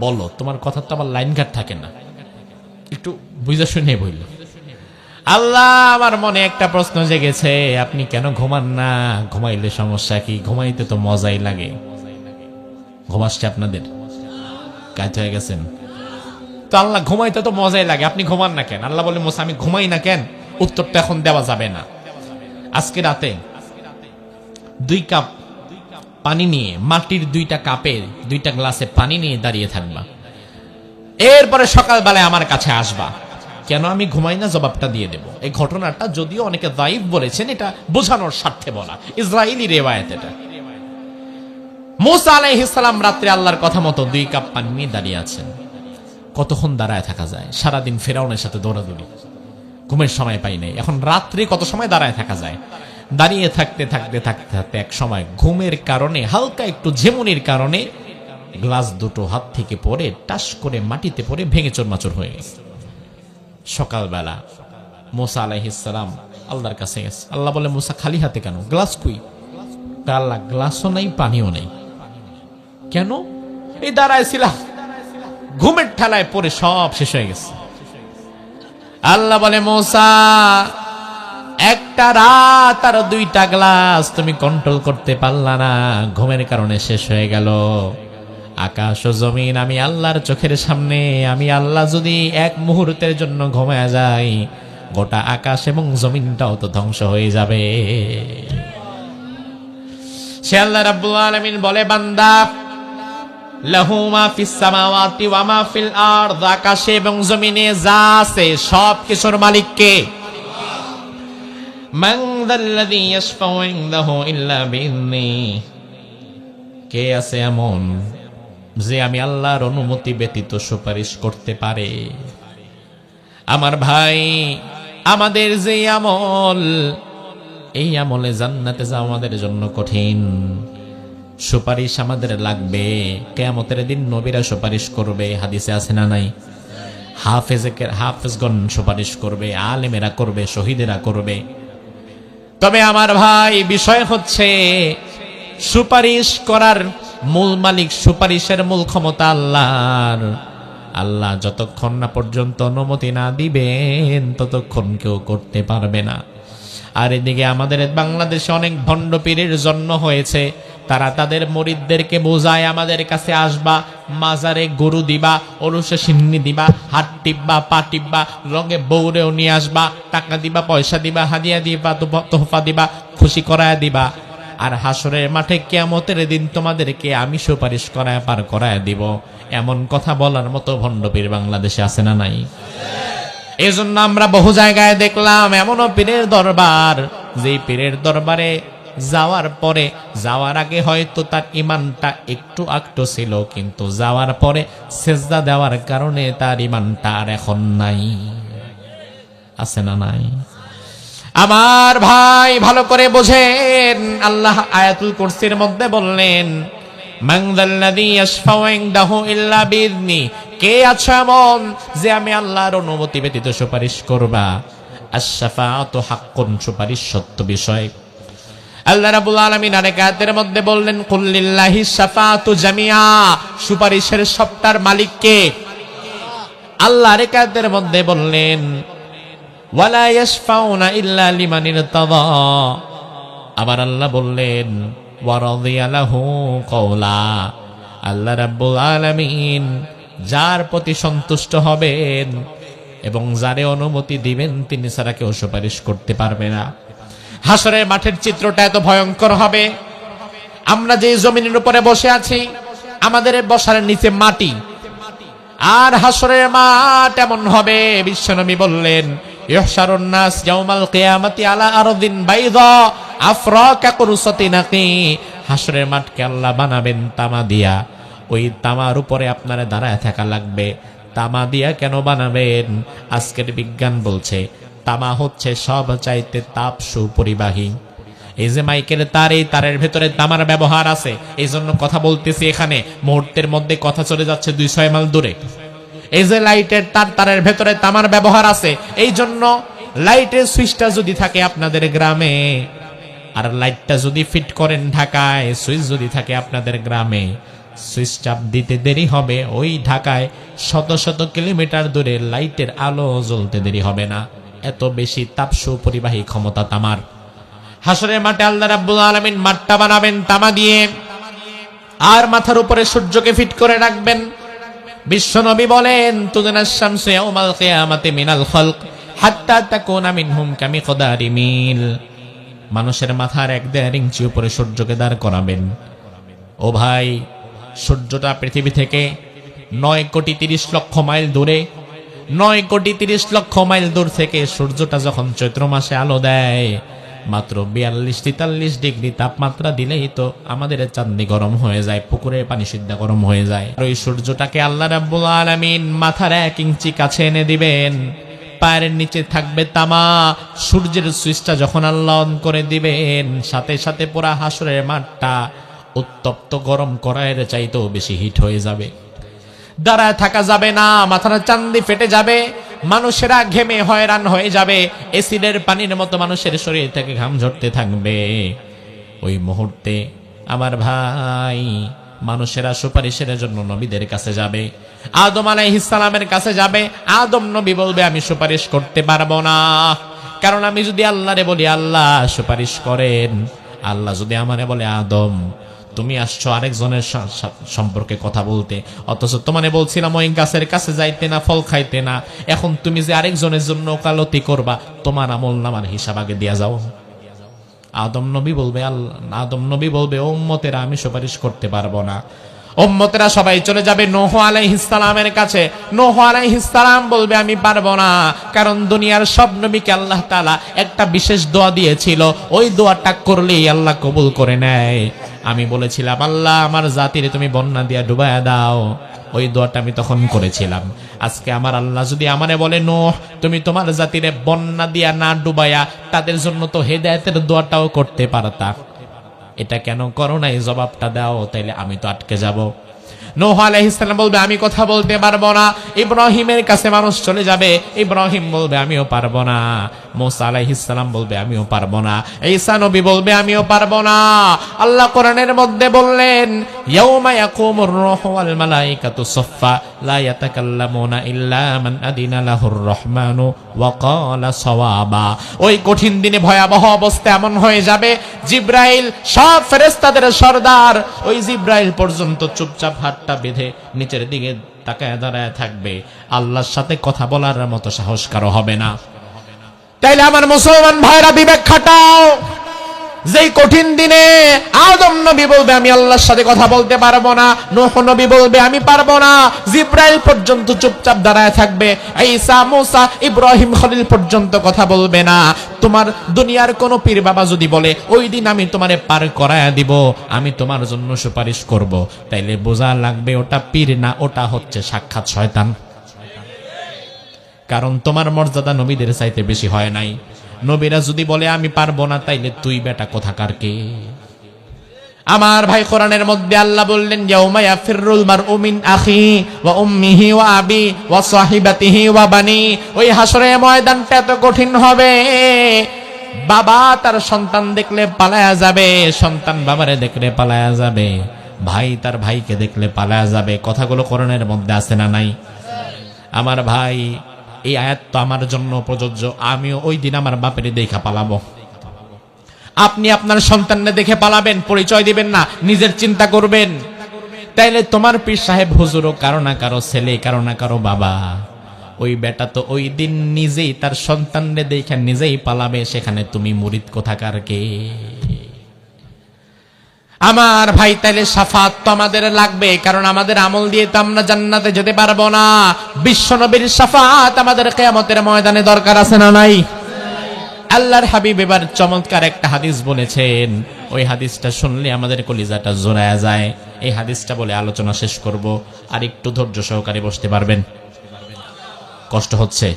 বলো। তোমার কথা তো আবার লাইন কাট থাকে না, একটু বুঝে শুনে বলল। আল্লাহ, আমার মনে একটা প্রশ্ন জেগেছে, আপনি কেন ঘুমান না? ঘুমাইলে সমস্যা কি? ঘুমাইতে তো মজাই লাগে। ঘুম আসছে আপনাদের? কাজ হয়ে গেছেন তো? আল্লাহ, ঘুমাইতে তো মজাই লাগে, আপনি ঘুমান না কেন? আল্লাহ বলে, মুসা আমি ঘুমাই না কেন? উত্তরটা এখন দেওয়া যাবে না। আজকে রাতে 2 কাপ পানি নিয়ে, মাটির 2টা কাপে 2টা গ্লাসে পানি নিয়ে দাঁড়িয়ে থাকবা। এরপরে সকালবেলায় আমার কাছে আসবা। কেন আমি ঘুমাই না? জবাবটা দিয়ে দেব। এই ঘটনাটা যদিও অনেকে দায়ীফ বলেছেন, এটা বোঝানোর স্বার্থে বলা, ইসরায়েলি রিওয়ায়াত এটা। মুসা আলাইহিস সালাম রাত্রে আল্লাহর কথা মতো 2 কাপ পানি নিয়ে দাঁড়িয়ে আছেন। কতক্ষণ দাঁড়ায় থাকা যায়? সারাদিন ফেরাউনের সাথে দৌড়াদৌড়ি, ঘুমের সময় পাই নাই, এখন রাত্রে কত সময় দাঁড়ায় থাকা যায়? দাঁড়িয়ে থাকতে থাকতে থাকতে থাকতে এক সময় ঘুমের কারণে, হালকা একটু ঝিমুনির কারণে গ্লাস দুটো হাত থেকে পড়ে টাস করে মাটিতে পড়ে ভেঙে চুরমাচুর হয়ে গেছে। সকালবেলা মুসা আলাইহিস সালাম আল্লাহর কাছে গেছে। আল্লাহ বলে, মুসা খালি হাতে কেন? গ্লাস কই? আল্লাহ, গ্লাসও নাই, পানিও নাই। কেন? এই দাঁড়ায় ছিলাম, ঘুমের ঠেলায় পড়ে সব শেষ হয়ে গেছে। আল্লাহ বলে, মুসা, একটা রাত আর 2টা গ্লাস তুমি কন্ট্রোল করতে পারলা না, ঘুমের কারণে শেষ হয়ে গেল। আকাশ ও জমিন আমি আল্লাহর চোখের সামনে, আমি আল্লাহ যদি এক মুহূর্তের জন্য ঘুমায় যাই, গোটা আকাশ এবং জমিনটাও তো ধ্বংস হয়ে যাবে। সে আল্লাহ রাব্বুল আলামিন বলে, বান্দা, লাহু মা ফিস সামাওয়াতি ওয়া মা ফিল আরদ, আকাশে এবং জমিনে যা আছে সব কিছুর মালিক কে? মান যাল্লাযী ইয়াশফাউ ইনদাহু ইল্লা বিইذনি, কে আছে এমন যে আমি আল্লাহর অনুমতি ব্যতীত সুপারিশ করতে পারে? আমার ভাই, আমাদের যে আমল, এই আমলে জান্নাতে যাওয়া আমাদের জন্য কঠিন। সুপারিশ আমাদের লাগবে। কিয়ামতের দিন নবীরা সুপারিশ করবে, হাদিসে আছে না নাই? হাফেজগণ সুপারিশ করবে, আলেমেরা করবে, শহীদেরা করবে। তবে আমার ভাই, বিষয় হচ্ছে সুপারিশ করার মূল মালিক, সুপারিশের মূল ক্ষমতা আল্লাহর। আল্লাহ যতক্ষণ না পর্যন্ত অনুমতি না দিবেন ততক্ষণ কেউ করতে পারবে না। আর এদিকে আমাদের বাংলাদেশে অনেক ভণ্ড পীরের জন্ম হয়েছে। তারা তাদের মুরিদদেরকে বোঝায়, আমাদের কাছে আসবা, মাজারে গরু দিবা, ওরসে সিন্নি দিবা, হাত টিপবা, পা টিপবা, রঙে বউরেও নিয়ে আসবা, টাকা দিবা, পয়সা দিবা, হাদিয়া দিবা, তোহফা দিবা, খুশি করায় দিবা। আর হাসরের মাঠে কিয়ামতের দিন তোমাদেরকে আমি সুপারিশ করায় পার করায় দিব। এমন কথা বলার মতো ভণ্ড পীর বাংলাদেশে আছে না নাই? এজন্য আমরা বহু জায়গায় দেখলাম এমনও পীরের দরবার, যে পীরের দরবারে যাওয়ার পরে, যাওয়ার আগে হয়তো তার ইমানটা একটু আকটু ছিল, কিন্তু যাওয়ার পরে সেজদা দেওয়ার কারণে তার ইমানটা আর এখন নাই। আছে না নাই? আমার ভাই, ভালো করে বোঝেন, আল্লাহ আয়াতুল কুরসির মধ্যে বললেন, মান যাল্লাযী ইয়াশফাউ ইনদাহু ইল্লা বিইذনি, কে আছে এমন যে আমি আল্লাহর অনুমতি ব্যতীত সুপারিশ করবা? আশ-শাফাআতু হাক্কুন, সুপারিশ সত্য বিষয়। আল্লাহ রাব্বুল আলামিন আরেক আয়াতের মধ্যে বললেন কুল্লিল্লাহি শাফাআতু জামিআ, সুপারিশের সবটার মালিক কে? আল্লাহ আরেক আয়াতের মধ্যে বললেন ওয়ালা ইয়াশফাউনা ইল্লা লিমান ইরতাদা। আবার আল্লাহ বললেন ওয়া রাদিয়া লাহু কওলা। আল্লাহ রাব্বুল আলামিন যার প্রতি সন্তুষ্ট হবেন এবং যারে অনুমতি দিবেন তিনি ছাড়া কেউ সুপারিশ করতে পারবে না। হাসরের মাঠের চিত্রটা এত ভয়ঙ্কর হবে। আমরা যে জমিনের উপরে বসে আছি, আমাদের বসার নিচে মাটি, আর হাসরের মাঠ এমন হবে, বিশ্বনবী বললেন ইহশারুন নাস ইয়াউমাল কিয়ামাতি আলা আরদিন বাইদা আফরাকা কুরসাতিনাকি। হাসরের মাঠকে আল্লাহ বানাবেন তামা দিয়া, ওই তামার উপরে আপনারা দাঁড়ায় থাকা লাগবে। তামা দিয়া কেন বানাবেন? আজকের বিজ্ঞান বলছে তামা হচ্ছে সব চাইতে তাপ সুপরিবাহী। এই যে মাইকের তার, এই তারের ভেতরে তামার ব্যবহার আছে, এই জন্য কথা বলতেছি এখানে, মুহূর্তের মধ্যে কথা চলে যাচ্ছে 200 মাইল দূরে। এই যে লাইটের তার, তারের ভেতরে তামার ব্যবহার আছে, এই জন্য লাইটের সুইচটা যদি থাকে আপনাদের গ্রামে, আর লাইটটা যদি ফিট করেন ঢাকায়, সুইচ যদি থাকে আপনাদের গ্রামে, সুইচ চাপ দিতে দেরি হবে, ওই ঢাকায় শত শত কিলোমিটার দূরে লাইটের আলো জ্বলতে দেরি হবে না। এত বেশি তাপ সুপরিবাহী ক্ষমতা তামার। হাসরের মাঠে আল্লাহ রাব্বুল আলামিন মাঠটা বানাবেন তামা দিয়ে, আর মাথার উপরে সূর্যকে ফিট করে রাখবেন। বিশ্বনবী বলেন তুদনাস শামসু ইয়াউমাল কিয়ামাতি মিনাল খালক হাত্তা তাকুনা মিনহুম কামিকদারি মিল। মানুষের মাথার 1.5 ইঞ্চি উপরে সূর্যকে দাঁড় করাবেন। ও ভাই, সূর্যটা পৃথিবী থেকে 9,30,00,000 মাইল দূরে, 9,30,00,000 মাইল দূর থেকে সূর্যটা যখন চৈত্র মাসে আলো দেয়, মাত্র 42-43 ডিগ্রি তাপমাত্রা দিলেই তো আমাদের চাঁদনি গরম হয়ে যায়, পুকুরের পানি সিদ্ধা গরম হয়ে যায়। আর ওই সূর্যটাকে আল্লাহ রাব্বুল আলামিন মাথার 1 ইঞ্চি কাছে এনে দিবেন, পায়ের নিচে থাকবে তামা। সূর্যের সুইচটা যখন আল্লাহ অন করে দিবেন, সাথে সাথে পুরা হাসরের মাঠটা উত্তপ্ত গরম কড়াইয়ের চাইতেও বেশি হিট হয়ে যাবে। দাঁড়ায় থাকা যাবে না, মাথার চান্দি ফেটে যাবে, মানুষেরা ঘেমে হয়রান হয়ে যাবে, এসিডের পানির মতো মানুষের শরীর থেকে ঘাম ঝরতে থাকবে। ওই মুহূর্তে আমার ভাই, মানুষেরা সুপারিশের জন্য নবীদের কাছে যাবে, আদম আলাইহিস সালামের কাছে যাবে। আদম নবী বলবে আমি সুপারিশ করতে পারবো না, কারণ আমি যদি আল্লাহরে বলি আল্লাহ সুপারিশ করেন, আল্লাহ যদি আমারে বলে আদম তুমি আসছো আরেকজনের সম্পর্কে কথা বলতে, অথচ তোমারে বলছিলাম ওই গাছের কাছে যাইতে না, ফল খাইতে না, এখন তুমি যে আরেকজনের জন্য ওকালতি করবা, তোমার আমল নামার হিসাব আগে দিয়া যাও। আদম নবী বলবে আদম নবী বলবে ও উম্মতেরা আমি সুপারিশ করতে পারবো না। উম্মতেরা সবাই চলে যাবে নূহ আলাইহিস সালামের কাছে। নূহ আলাইহিস সালাম বলবে আমি পারবো না, কারণ দুনিয়ার সব নবীকে আল্লাহ তাআলা একটা বিশেষ দোয়া দিয়েছিল, ওই দোয়াটা করলেই আল্লাহ কবুল করে নেয়। আমি বলেছিলাম আল্লাহ আমার জাতিরে তুমি বন্যা দিয়া ডুবায়া দাও, ওই দোয়াটা আমি তখন করেছিলাম। আজকে আমার আল্লাহ যদি আমারে বলে নূহ তুমি তোমার জাতিরে বন্যা দিয়া না ডুবায়া তাদের জন্য তো হেদায়েতের দোয়াটাও করতে পারতা, এটা কেন করো না, এই জবাবটা দাও, তাইলে আমি তো আটকে যাব। নূহ আলাইহিস সালাম বলবে আমি কথা বলতে পারবো না। ইব্রাহিমের কাছে মানুষ চলে যাবে, ইব্রাহিম বলবে আমিও পারবো না। মুসা আলাইহিস সালাম বলবে আমিও পারবো না। ঈসা নবী বলবে আমিও পারবো না। আল্লাহ কোরআনের মধ্যে বললেন ইয়াউমা ইয়াকুমুর রূহু ওয়াল মালাইকাতু সাফফা লা ইয়াতাকাল্লামুনা ইল্লা মান আদিনা লাহুর রহমানু ওয়া ক্বালা সাওয়াবা। ওই কঠিন দিনে ভয়াবহ অবস্থা এমন হয়ে যাবে, জিব্রাইল সব ফেরেশতাদের সরদার, ওই জিব্রাইল পর্যন্ত চুপচাপ হাতটা বেঁধে নিচের দিকে তাকায় দাঁড়ায় থাকবে, আল্লাহর সাথে কথা বলার মতো সাহস কারো হবে না। তাইলে আমার মুসলমান ভাইরা বিবেক খাটাও, যেই কঠিন দিনে আদম নবী বলবে আমি আল্লাহর সাথে কথা বলতে পারবো না, নূহ নবী বলবে আমি পারবো না, জিব্রাইল পর্যন্ত চুপচাপ দাঁড়ায় থাকবে, ঈসা মুসা ইব্রাহিম খলিল পর্যন্ত কথা বলবে না। তোমার দুনিয়ার কোন পীর বাবা যদি বলে ওই দিন আমি তোমারে পার করায়া দিব, আমি তোমার জন্য সুপারিশ করব, তাইলে বোঝা লাগবে ওটা পীর না, ওটা হচ্ছে সাক্ষাৎ শয়তান। কারণ তোমার মর্যাদা নবীদের চাইতে বেশি হয় নাই। নবীরা যদি বলে আমি পারবো না, তাইলে তুই বেটা কোথাকার কে? আমার ভাই কোরআনের মধ্যে আল্লাহ বললেন ইয়াউমা ইয়াফিরুল মারউ মিন আখি ওয়া উম্মিহি ওয়া আবি ওয়া সাহিবাতিহি ওয়া বানি। ওই হাসরের ময়দানটা এত কঠিন হবে, বাবা তার সন্তান দেখলে পালায়া যাবে, সন্তান বাবারে দেখলে পালায়া যাবে, ভাই তার ভাইকে দেখলে পালায়া যাবে। কথাগুলো কোরআনের মধ্যে আছে না নাই? আমার ভাই, এই আয়াত তো আমার জন্য প্রযোজ্য। আমিও ওই দিন আমার বাপের দেখা পালাবো। আপনি আপনার সন্তানকে দেখে পালাবেন, পরিচয় দিবেন না, নিজের চিন্তা করবেন। তাইলে তোমার পীর সাহেব হুজুরও কারো না কারো ছেলে, কারো না কারো বাবা। ওই বেটা তো ওই দিন নিজেই তার সন্তানরে দেখে নিজেই পালাবে, সেখানে তুমি মুরিদ কোথাকার কে? আমার ভাই, তাইলে শাফাত তো আমাদের লাগবে, কারণ আমাদের আমল দিয়ে তো আমরা জান্নাতে যেতে পারবো না। বিশ্ব নবীর শাফাত আমাদের কিয়ামতের ময়দানে দরকার আছে না নাই? আল্লাহর হাবিব এবার চমৎকার একটা হাদিস বলেছেন, ওই হাদিসটা শুনলে আমাদের কলিজাটা জোড়ায়া যায়। এই হাদিসটা বলে আলোচনা শেষ করব। আর একটু ধৈর্য সহকারে বসতে পারবেন? কষ্ট হচ্ছে?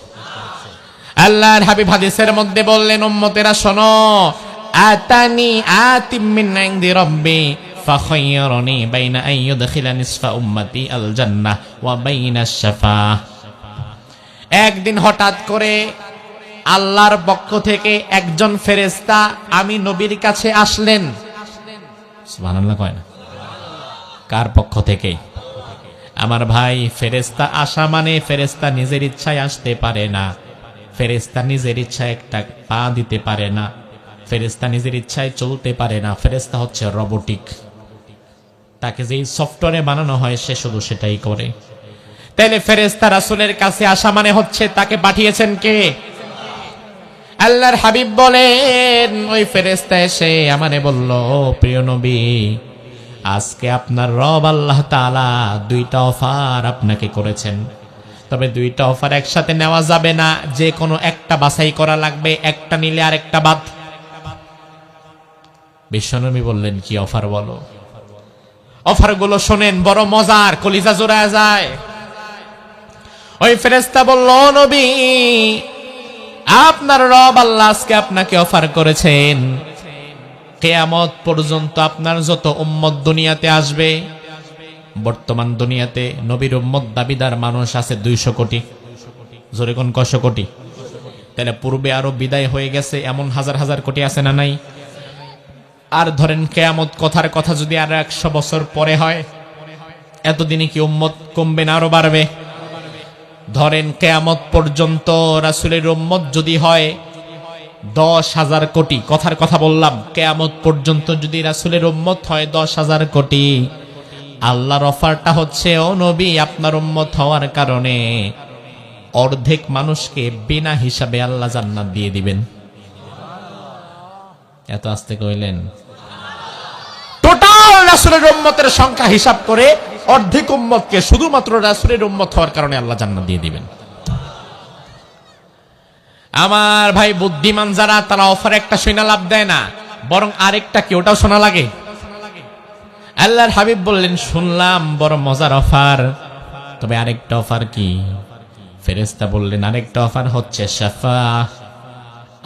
আল্লাহর হাবিব হাদিসের মধ্যে বললেন, উম্মতেরা শোনো, আতানি আতিম মিন ইনদি রাব্বি ফাখায়্যারানি বাইনা আন ইউদখিলা নিসফা উম্মতি আল জান্নাহ ওয়া বাইনা আশ-শাফাআহ। একদিন হঠাৎ করে আল্লাহর পক্ষ থেকে একজন ফেরেশতা আমি নবীর কাছে আসলেন। সুবহানাল্লাহ কয় না? কার পক্ষ থেকে? আমার ভাই, ফেরেশতা আসা মানে ফেরেশতা নিজের ইচ্ছায় আসতে পারে না, ফেরেশতা নিজের ইচ্ছায় একটা পা দিতে পারে না, ফেরেশতা নিজের ইচ্ছায় চলতে পারে না। ফেরেশতা হচ্ছে রোবটিক, তাকে যেই সফটওয়্যারে বানানো হয় সে শুধু সেটাই করে। তাইলে ফেরেশতা রাসূলের কাছে আসা মানে হচ্ছে তাকে পাঠিয়েছেন কে? আল্লাহর হাবিব বলেন, ওই ফেরেশতা এসে আমারে বলল, প্রিয় নবী, আজকে আপনার রব আল্লাহ তাআলা দুইটা অফার আপনাকে করেছেন, তবে দুইটা অফার একসাথে নেওয়া যাবে না, যে কোনো একটা বাছাই করা লাগবে, একটা নিলে আরেকটা বাদ। বিশ্বনবী বললেন, কি অফার বলো? অফারগুলো শোনেন, বড় মজার, কলিজা জোড়ায় যায়। ওই ফেরেশতা বলল, নবী, আপনার রব আল্লাহ আজকে আপনাকে অফার করেছেন, কিয়ামত পর্যন্ত আপনার যত উম্মত দুনিয়াতে আসবে, বর্তমান দুনিয়াতে নবীর উম্মত দাবিদার মানুষ আছে 200 কোটি। জোরে কোন কয়শো কোটি? তাহলে পূর্বে আরো বিদায় হয়ে গেছে এমন হাজার হাজার কোটি আছে না নাই? আর ধরেন কিয়ামত কথার কথা যদি আর 100 বছর পরে হয়, এতদিনে কি উম্মত কমবে না আরো বাড়বে? ধরেন কিয়ামত পর্যন্ত রাসূলের উম্মত যদি হয় 10,000 কোটি, কথার কথা বললাম, কিয়ামত পর্যন্ত যদি রাসূলের উম্মত হয় 10,000 কোটি, আল্লাহর অফারটা হচ্ছে, ও নবী, আপনার উম্মত হওয়ার কারণে অর্ধেক মানুষকে বিনা হিসাবে আল্লাহ জান্নাত দিয়ে দিবেন। এত আস্তে কইলেন? টোটাল রাসূলের উম্মতের সংখ্যা হিসাব করে অর্ধেক উম্মতকে শুধুমাত্র রাসূলের উম্মত হওয়ার কারণে আল্লাহ জান্নাত দিয়ে দিবেন। আমার ভাই, বুদ্ধিমান যারা, তারা অফার একটা শুনে লাভ দেয় না, বরং আরেকটা কি, ওটাও শোনা লাগে। আল্লাহর হাবিব বললেন, শুনলাম বড় মজার অফার, তবে আরেকটা অফার কি? ফেরেশতা বললেন, আরেকটা অফার হচ্ছে শাফাআহ।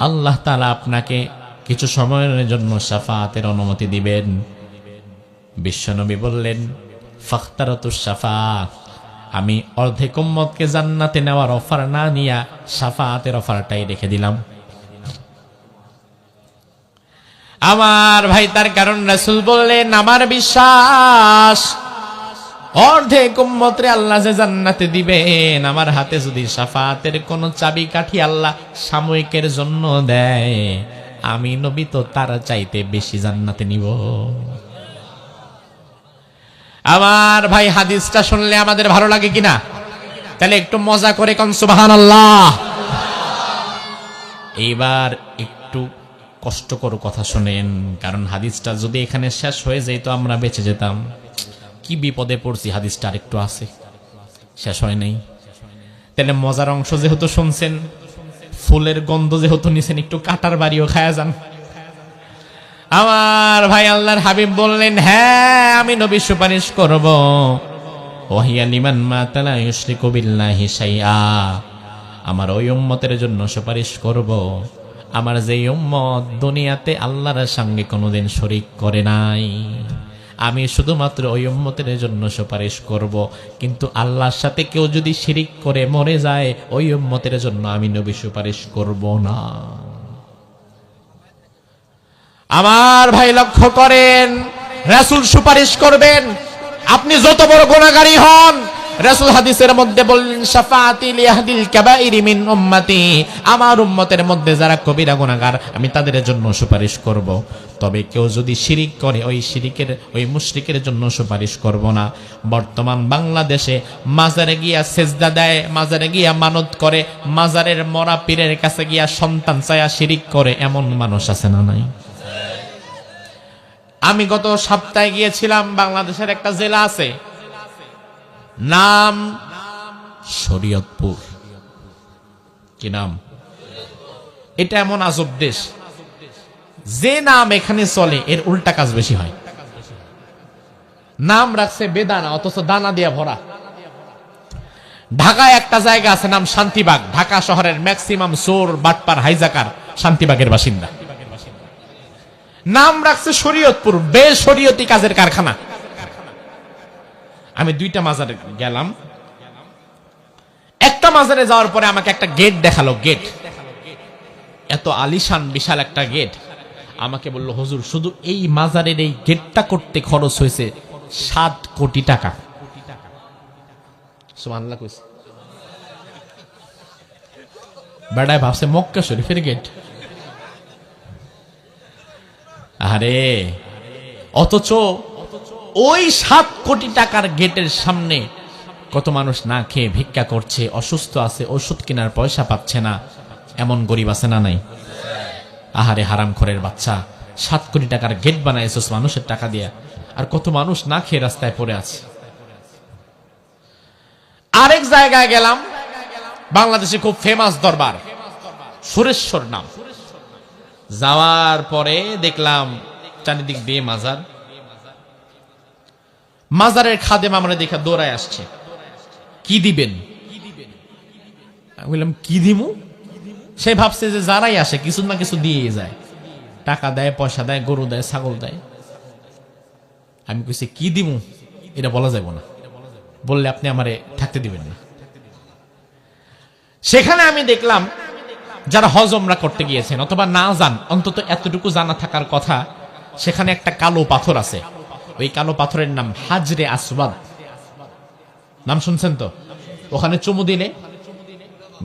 আল্লাহ তাআলা আপনাকে কিছু সময়ের জন্য শাফাআতের অনুমতি দিবেন। বিশ্বনবী বললেন, ফাখতারাতুশ শাফাআহ, আমি অর্ধেক উম্মতকে জান্নাতে নেওয়ার অফার না নিয়া শাফাআতের অফারটাই রেখে দিলাম। আমার ভাই, তার কারণ রাসূল বললেন, আমার বিশ্বাস অর্ধেক উম্মতরে আল্লাহ যে জান্নাতে দিবেন, আমার হাতে যদি শাফাআতের কোন চাবিকাঠি আল্লাহ সাময়িকের জন্য দেয়, আমি নবী তো তার চাইতে বেশি জান্নাতে নিব। আমার ভাই, হাদিসটা শুনলে আমাদের ভালো লাগে কিনা? তাহলে একটু মজা করে কোন সুবহানাল্লাহ। এইবার একটু কষ্টকর কথা শুনেন, কারণ হাদিসটা যদি এখানে শেষ হয়ে যেত আমরা বেঁচে যেতাম। কি বিপদে পড়ছি, হাদিসটা আরেকটু আছে, শেষ হয় নাই। তাহলে মজার অংশ যেহেতু শুনছেন, ফুলের গন্ধ যেহেতু নিছেন, একটু কাটার বাড়িও খায়া যান। আমার ভাই, আল্লাহর হাবিব বললেন, হ্যাঁ, আমি নবী সুপারিশ করব। ওয়াহিয়া লিমান মাতা লা ইউশরিকু বিল্লাহি শাইআ, আমার ওই উম্মতের জন্য সুপারিশ করব, আমার যেই উম্মত দুনিয়াতে আল্লাহর সঙ্গে কোনোদিন শরীক করে নাই। আমি শুধুমাত্র ওই উম্মতের জন্য সুপারিশ করব, কিন্তু আল্লাহর সাথে কেউ যদি শিরিক করে মরে যায়, ওই উম্মতের জন্য আমি নবী সুপারিশ করব না। আমার ভাই লক্ষ্য করেন, রাসূল সুপারিশ করবেন। আপনি যত বড় গুনাহগারী হন, রাসূল হাদিসের মধ্যে বললেন, শাফাআতি লিয়াহদিল কাবাইরি মিন উম্মতি, আমার উম্মতের মধ্যে যারা কবিরা গুনাহগার আমি তাদের জন্য সুপারিশ করব। তবে কেউ যদি শিরিক করে ওই মুশরিকের জন্য সুপারিশ করব না। বর্তমান বাংলাদেশে মাজারে গিয়া সেজদা দেয়, মাজারে গিয়া মানত করে, মাজারের মরা পীরের কাছে গিয়া সন্তান চায়া শিরিক করে, এমন মানুষ আছে না নাই? আমি গত সপ্তাহে গিয়েছিলাম, বাংলাদেশের একটা জেলা আছে, নাম শরীয়তপুর। কি নাম? এটা এমন আজব দেশ, যে নাম এখানে চলে এর উল্টা কাজ বেশি হয়। নাম রাখছে বেদানা, অথচ দানা দিয়া ভরা। ঢাকায় একটা জায়গা আছে নাম শান্তিবাগ, ঢাকা শহরের ম্যাক্সিমাম চোর বাটপার হাইজাকার শান্তিবাগের বাসিন্দা। নাম রাখছে শরীয়তপুর, বেশরীয়তি কাজের কারখানা। আমি দুইটা মাজারে গেলাম। একটা মাজারে যাওয়ার পরে আমাকে একটা গেট দেখালো, গেট এত আলিশান বিশাল একটা গেট। আমাকে বলল, হুজুর শুধু এই মাজারের এই গেটটা করতে খরচ হয়েছে 7 কোটি টাকা। সুবহানাল্লাহ কইছে। বেড়ায় ভাবছে মক্কা শরীফের গেট। আরে অথচ ওই 7 কোটি টাকার গেটের সামনে কত মানুষ না খেয়ে ভিক্ষা করছে, অসুস্থ আছে, ওষুধ কেনার পয়সা পাচ্ছে না, এমন গরিব আছে না নাই? আহারে হারামখোরের বাচ্চা, 7 কোটি টাকার গেট বানাইছিস মানুষের টাকা দিয়া, আর কত মানুষ না খেয়ে রাস্তায় পড়ে আছে। আরেক জায়গায় গেলাম, বাংলাদেশে খুব ফেমাস দরবার, সুরেশ্বর নাম। যাওয়ার পরে দেখলাম চারিদিক দিয়ে মাজার, মাজারের খাদেম আমরা দেখা দৌড়ায় আসছে, কি দিবেন? বললাম কি দিমু? সে ভাবছে যে যারাই আসে কিছু না কিছু দিয়ে যায়, টাকা দেয়, পয়সা দেয়, গরু দেয়, ছাগল দেয়। আমি কইছি কি দিমু এটা বলা যাব না, বললে আপনি আমারে থাকতে দিবেন না। সেখানে আমি দেখলাম যারা হজ উমরা করতে গিয়েছেন অথবা না যান, অন্তত এতটুকু জানা থাকার কথা, সেখানে একটা কালো পাথর আছে। ওই কালো পাথরের নাম হাজরে আসওয়াদ। নাম শুনছেন তো? ওখানে চুমু দিলে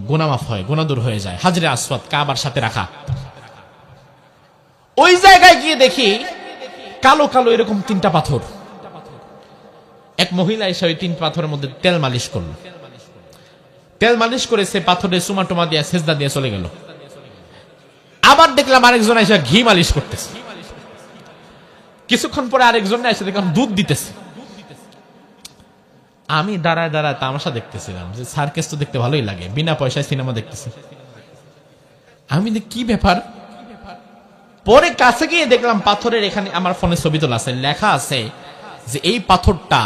গুনাহ মাফ হয়, গুনাহ দূর হয়ে যায়। হাজরে আসওয়াদ কাবার সাথে রাখা। ওই জায়গায় গিয়ে দেখি কালো কালো এরকম 3টা পাথর। এক মহিলা এসে ওই 3 পাথরের মধ্যে তেল মালিশ করলো। তেল মালিশ করে সে পাথরে চুমা টুমা দিয়ে সেজদা দিয়ে চলে গেল। আবার দেখলাম আরেকজন এসে ঘি মালিশ করতেছে। কিছুক্ষণ পরে আরেকজন এসে দেখলাম দুধ দিতেছে। আমি দাঁড়ায় দাঁড়ায় তামাশা দেখতেছিলাম, যে সার্কাস তো দেখতে ভালোই লাগে, বিনা পয়সায় সিনেমা দেখতেছি। আমি কি ব্যাপার? পরে কাছে গিয়ে দেখলাম পাথরের এখানে, আমার ফোনে ছবি তোলা আছে, লেখা আছে যে এই পাথরটা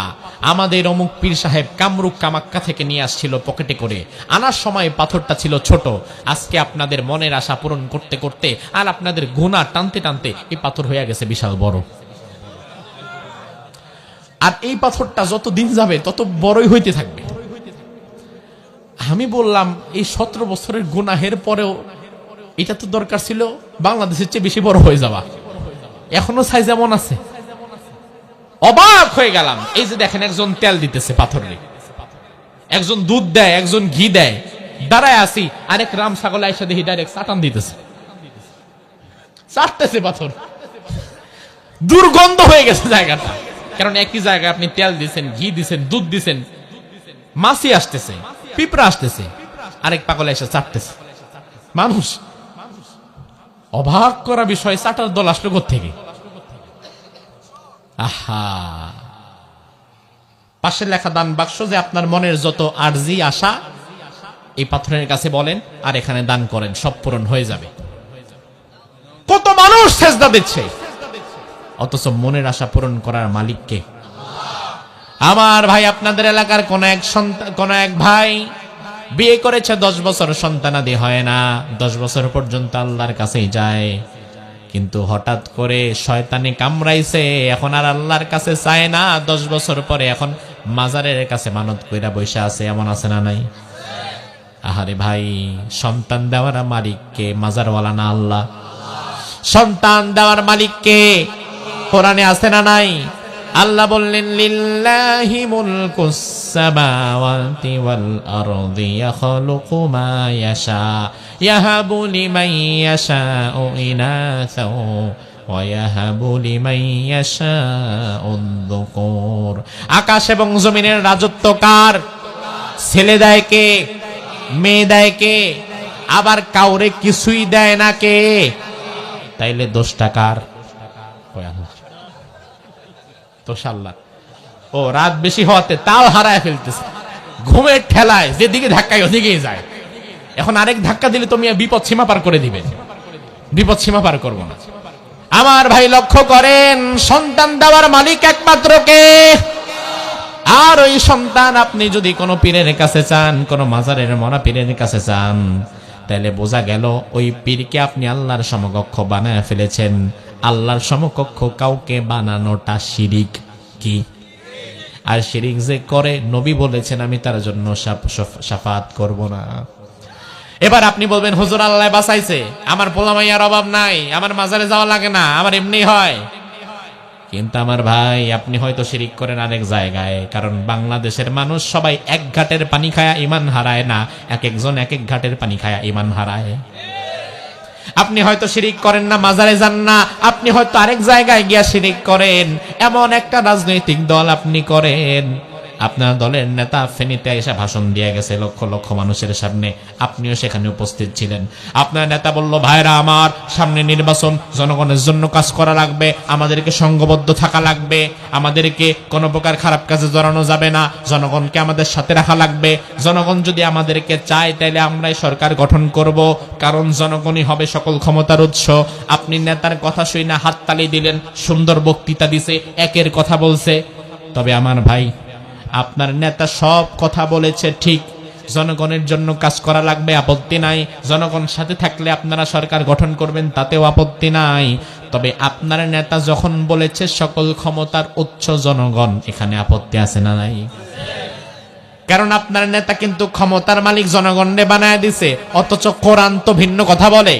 আমাদের অমুক পীর সাহেব কামরুক কামাক্কা থেকে নিয়ে আসছিল পকেটে করে। আনার সময় পাথরটা ছিল ছোট, আজকে আপনাদের মনের আশা পূরণ করতে করতে আর আপনাদের গুনাহ টানতে টানতে এই পাথর হয়ে গেছে বিশাল বড়। আর এই পাথরটা যত দিন যাবে তত বড়ই হইতে থাকবে। আমি বললাম এই 17 বছরের গুনাহের পরেও এটা তো দরকার ছিল বাংলাদেশের চেয়ে বেশি বড় হয়ে যাওয়া, এখনো সাইজ এমন আছে। অবাক হয়ে গেলাম। এই যে দেখেন, একজন তেল দিতেছে পাথরে, একজন দুধ দেয়, একজন ঘি দেয়, দাঁড়ায় আসি, আরেক রাম ছাগল আইসা দেখি ডাইরেক্ট চাটান দিতেছে, চাটতেছে পাথর। দুর্গন্ধ হয়ে গেছে জায়গাটা, কারণ একই জায়গায় আপনি তেল দিচ্ছেন, ঘি দিচ্ছেন, দুধ দিচ্ছেন, মাছি আসতেছে, পিঁপড়া আসতেছে, আরেক পাগল এসে চাটতেছে মানুষ। অবাক করা বিষয়, চাটার দল আসলো কোত্থেকে? আহা, পাশে লেখা দান বাক্স, যে আপনার মনের যত আরজি আশা এই পাথরের কাছে বলেন আর এখানে দান করেন, সব পূরণ হয়ে যাবে। কত মানুষ সেজদা দিচ্ছে, অথচ মনের আশা পূরণ করার মালিক কে? আমার ভাই, আপনাদের এলাকার কোন এক ভাই বিয়ে করেছে, 10 বছর সন্তানাদি হয় না, 10 বছর পর্যন্ত আল্লাহর কাছেই যায়, কিন্তু হঠাৎ করে শয়তানি কামড়াইছে, এখন আর আল্লাহর কাছে চায় না। 10 বছর পরে এখন মাজারের কাছে মানত কইরা বসে আছে, এমন আছে না নাই? আহারে ভাই, সন্তান দেওয়ার মালিক কে? মাজারওয়ালা না আল্লাহ? সন্তান দেওয়ার মালিক কে? কোরআনে আছে না নাই? আল্লাহ বললেন লিল্লাহি মুলকুস সামাওয়াতি ওয়াল আরদি ইয়াখলুকু মা ইয়াশা ইয়াহাবু লিমান ইয়াশাউ ইনাসা ওয়া ইয়াহাবু লিমান ইয়াশাউ যুকুর। আকাশ এবং জমিনের রাজত্ব কার? ছেলে দেয় কে? মেয়ে দেয় কে? আবার কাউরে কিছুই দেয় না কে? তাইলে দোষটা কার? দোষ আল্লাহ। ও রাত বেশি হওয়াতে তাও হারায় ফেলতেছে, ঘুমের ঠেলায় যেদিকে ধাক্কায় ওদিকেই যায়। এখন আরেক ধাক্কা দিলে তুমি বিপদ সীমা পার করে দিবে। বিপদ সীমা পার করবো না। আমার ভাই লক্ষ্য করেন, সন্তান দেওয়ার মালিক একমাত্র কে? আর ওই সন্তান আপনি যদি কোনো পীরের কাছে চান, কোনো মাজারের মরা পীরের কাছে চান, তাহলে বোঝা গেল ওই পীরকে আপনি আল্লাহর সমকক্ষ বানায় ফেলেছেন। আল্লাহর সমকক্ষ কাউকে বানানোটা শিরিক। কি? আর শিরিক যে করে, নবী বলেছেন আমি তার জন্য শাফাত করব না। এবার আপনি বলবেন হুজুর আল্লাহ বাঁচাইছে, আমার পোলামাইয়ার অভাব নাই, আমার মাজারে যাওয়া লাগে না, আমার এমনি হয়। কিন্তু আমার ভাই, আপনি হয়তো শিরিক করেন আরেক জায়গায়। কারণ বাংলাদেশের মানুষ সবাই এক ঘাটের পানি খায়া ইমান হারায় না, এক একজন এক এক ঘাটের পানি খায়া ইমান হারায়। আপনি হয়তো শিরিক করেন না, মাজারে যান না, আপনি হয়তো আরেক জায়গায় গিয়া শিরিক করেন। এমন একটা রাজনৈতিক দল আপনি করেন, আপনার দলের নেতা ফেনীতে এসে ভাষণ দিয়ে গেছে লক্ষ লক্ষ মানুষের সামনে, আপনিও সেখানে উপস্থিত ছিলেন। আপনার নেতা বলল, ভাইরা আমার, সামনে নির্বাচন, জনগণের জন্য কাজ করা লাগবে, আমাদেরকে সংঘবদ্ধ থাকা লাগবে, আমাদেরকে কোনো প্রকার খারাপ কাজে জড়ানো যাবে না, জনগণকে আমাদের সাথে রাখা লাগবে। জনগণ যদি আমাদেরকে চায় তাহলে আমরাই সরকার গঠন করব, কারণ জনগণই হবে সকল ক্ষমতার উৎস। আপনি নেতার কথা শুই না হাততালি দিলেন, সুন্দর বক্তৃতা দিছে, একের কথা বলছে। তবে আমার ভাই, আপনার নেতা সব কথা বলেছে ঠিক, জনগণের জন্য কাজ করা লাগবে, আপত্তি নাই। জনগণ সাথে থাকলে আপনারা সরকার গঠন করবেন, তাতেও আপত্তি নাই। তবে আপনার নেতা যখন বলেছে সকল ক্ষমতার উৎস জনগণ, এখানে আপত্তি আছে না নাই? কারণ আপনার নেতা কিন্তু ক্ষমতার মালিক জনগণে বানায় দিছে, অথচ কোরআন তো ভিন্ন কথা বলে।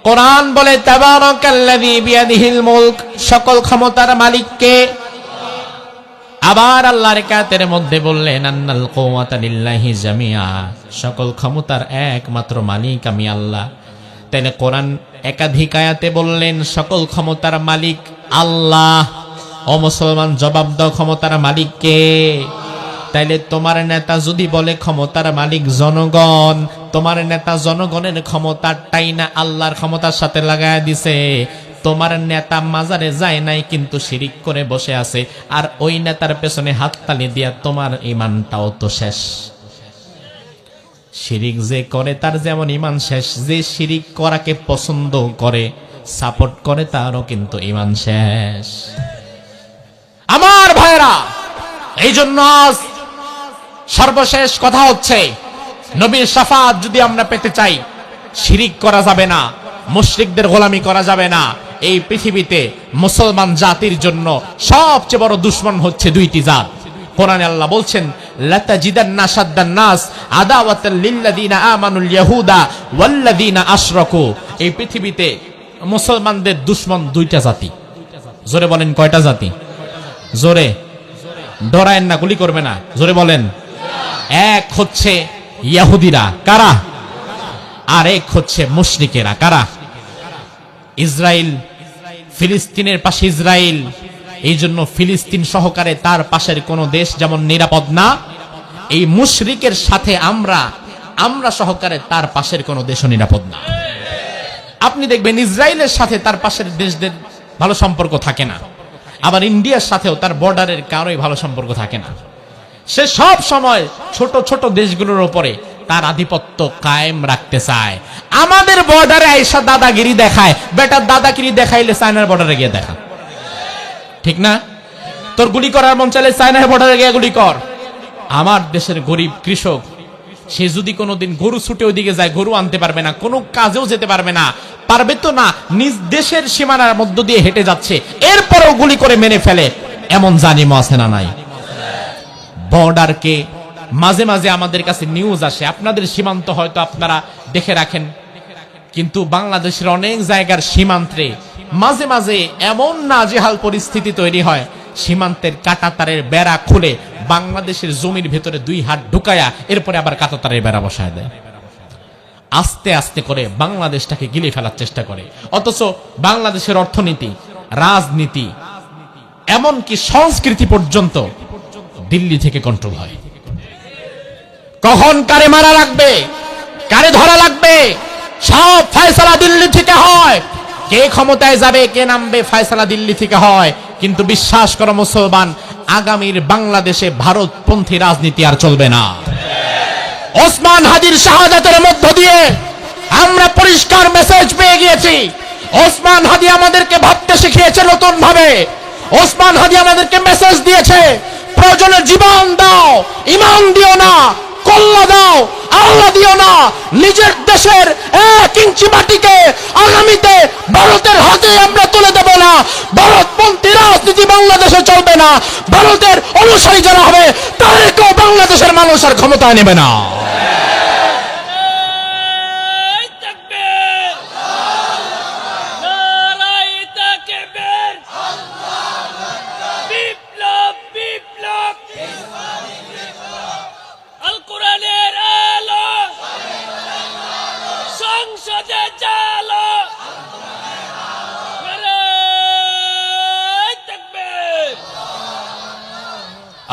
কোরআন বলে তাবারাকাল্লাযী বিয়াদিহিল মুলক, সকল ক্ষমতার মালিক কে? আবার আল্লাহর কাতের মধ্যে বললেন আন্নাল কুওয়াতা লিল্লাহি জামিআ, সকল ক্ষমতার একমাত্র মালিক আমি আল্লাহ। তাইলে কোরআন একাধিক আয়াতে বললেন সকল ক্ষমতার মালিক আল্লাহ। ও মুসলমান, জবাব দাও, ক্ষমতার মালিক কে? তাইলে তোমার নেতা যদি বলে ক্ষমতার মালিক জনগণ, তোমার নেতা জনগণের ক্ষমতাটাই না আল্লাহর ক্ষমতার সাথে লাগায় দিছে। তোমার নেতা মাজারে যায় নাই, কিন্তু শিরিক করে বসে আছে, আর ওই নেতার পেছনে হাততালি দিয়া তোমার ইমানটাও তো শেষ। শিরিক যে করে তার যেমন ইমান শেষ, যে শিরিক করাকে পছন্দ করে, সাপোর্ট করে, তারও কিন্তু ইমান শেষ। আমার ভাইরা, এই জন্য আজ সর্বশেষ কথা হচ্ছে, নবীর শাফাত যদি আমরা পেতে চাই, শিরিক করা যাবে না, মুশরিকদের গোলামি করা যাবে না। এই পৃথিবীতে মুসলমান জাতির জন্য সবচেয়ে বড় দুশমন হচ্ছে দুইটি জাত। কোরআনে আল্লাহ বলছেন, লাতাজিদান্না শাদ্দান নাস আদাওয়াতাল লিল্লাযিনা আমানুল ইয়াহুদা ওয়াল্লাযিনা আশরাকু। এই পৃথিবীতে মুসলমানদের দুশমন দুইটা জাতি। জোরে বলেন, কয়টা জাতি? জোরে, ডরায়েন না, গুলি করবে না, জোরে বলেন। এক হচ্ছে ইহুদিরা, কারা? আর এক হচ্ছে মুশরিকেরা, কারা? ইসরায়েল, ফিলিস্তিনের পাশে ইসরায়েল, এই জন্য ফিলিস্তিন সহকারে তার পাশের কোন দেশ যেমন নিরাপদ না, এই মুশরিকের সাথে আমরা সহকারে তার পাশের কোন দেশও নিরাপদ না। আপনি দেখবেন ইসরায়েলের সাথে তার পাশের দেশদের ভালো সম্পর্ক থাকে না, আবার ইন্ডিয়ার সাথেও তার বর্ডারের কারোই ভালো সম্পর্ক থাকে না। সে সব সময় ছোট ছোট দেশগুলোর উপরে তার আধিপত্য কায়েম রাখতে চায়। আমাদের বর্ডারে আইসা দাদাগিরি দেখায়, বেটার দাদাগিরি দেখাইলে চায়নার বর্ডারে গিয়ে দেখা, ঠিক না? তোর গুলি করার মন চাইলে চায়নার বর্ডারে গিয়ে গুলি কর। আমার দেশের গরিব কৃষক, সে যদি কোনোদিন গরু ছুটে ওইদিকে যায়, গরু আনতে পারবে না, কোনো কাজেও যেতে পারবে না, পারবে তো না, নিজ দেশের সীমানার মধ্য দিয়ে হেঁটে যাচ্ছে, এরপরেও গুলি করে মেরে ফেলে, এমন জালিম আছে না নাই? বর্ডারকে মাঝে মাঝে আমাদের কাছে নিউজ আসে, আপনাদের সীমান্ত হয়তো আপনারা দেখে রাখেন, কিন্তু বাংলাদেশের অনেক জায়গার সীমান্তে মাঝে মাঝে এমন নাজেহাল পরিস্থিতি তৈরি হয়, সীমান্তের কাঁটাতারের বেড়া খুলে বাংলাদেশের জমির ভেতরে 2 হাত ঢুকায়া এরপরে আবার কাঁটাতারের বেড়া বসায় দেয়। আস্তে আস্তে করে বাংলাদেশটাকে গিলে ফেলার চেষ্টা করে। অথচ বাংলাদেশের অর্থনীতি, রাজনীতি, এমনকি সংস্কৃতি পর্যন্ত দিল্লি থেকে কন্ট্রোল হয়। কখন কারে মারা লাগবে, কারে ধরা লাগবে, সব ফয়সালা দিল্লি থেকে হয়। কে ক্ষমতায় যাবে, কে নামবে, ফয়সালা দিল্লি থেকে হয়। কিন্তু বিশ্বাস করো মুসলমান, আগামীর বাংলাদেশে ভারতপন্থী রাজনীতি আর চলবে না। ওসমান হাদির শাহাদাতের মধ্য দিয়ে আমরা পরিষ্কার মেসেজ পেয়ে গিয়েছি। ওসমান হাদি আমাদেরকে ভাবতে শিখিয়েছে নতুন ভাবে। ওসমান হাদি আমাদেরকে মেসেজ দিয়েছে, প্রয়োজনে জীবন দাও, ঈমান দিও না, কল্লা দাও, আল্লাহ দিও না। নিজের দেশের 1 ইঞ্চি মাটিকে আগামীতে ভারতের হাতে আমরা তুলে দেব না। ভারতপন্থী রাজনীতি বাংলাদেশে চলবে না। ভারতের অনুসারী যারা হবে তাদেরকেও বাংলাদেশের মানুষ আর ক্ষমতায় নেবে না।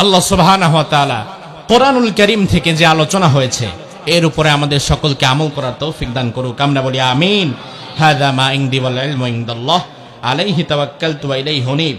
আল্লাহ সুবহানাহু ওয়া তাআলা কোরআনুল কারীম থেকে যে আলোচনা হয়েছে এর উপরে আমাদের সকলকে আমল করার তৌফিক দান করুক। আমরা বলি আমিন। হাযা মা ইনদি ওয়াল ইলমু ইনদাল্লাহ আলাইহি তাওয়াক্কালতু ওয়া ইলাইহি উনীব।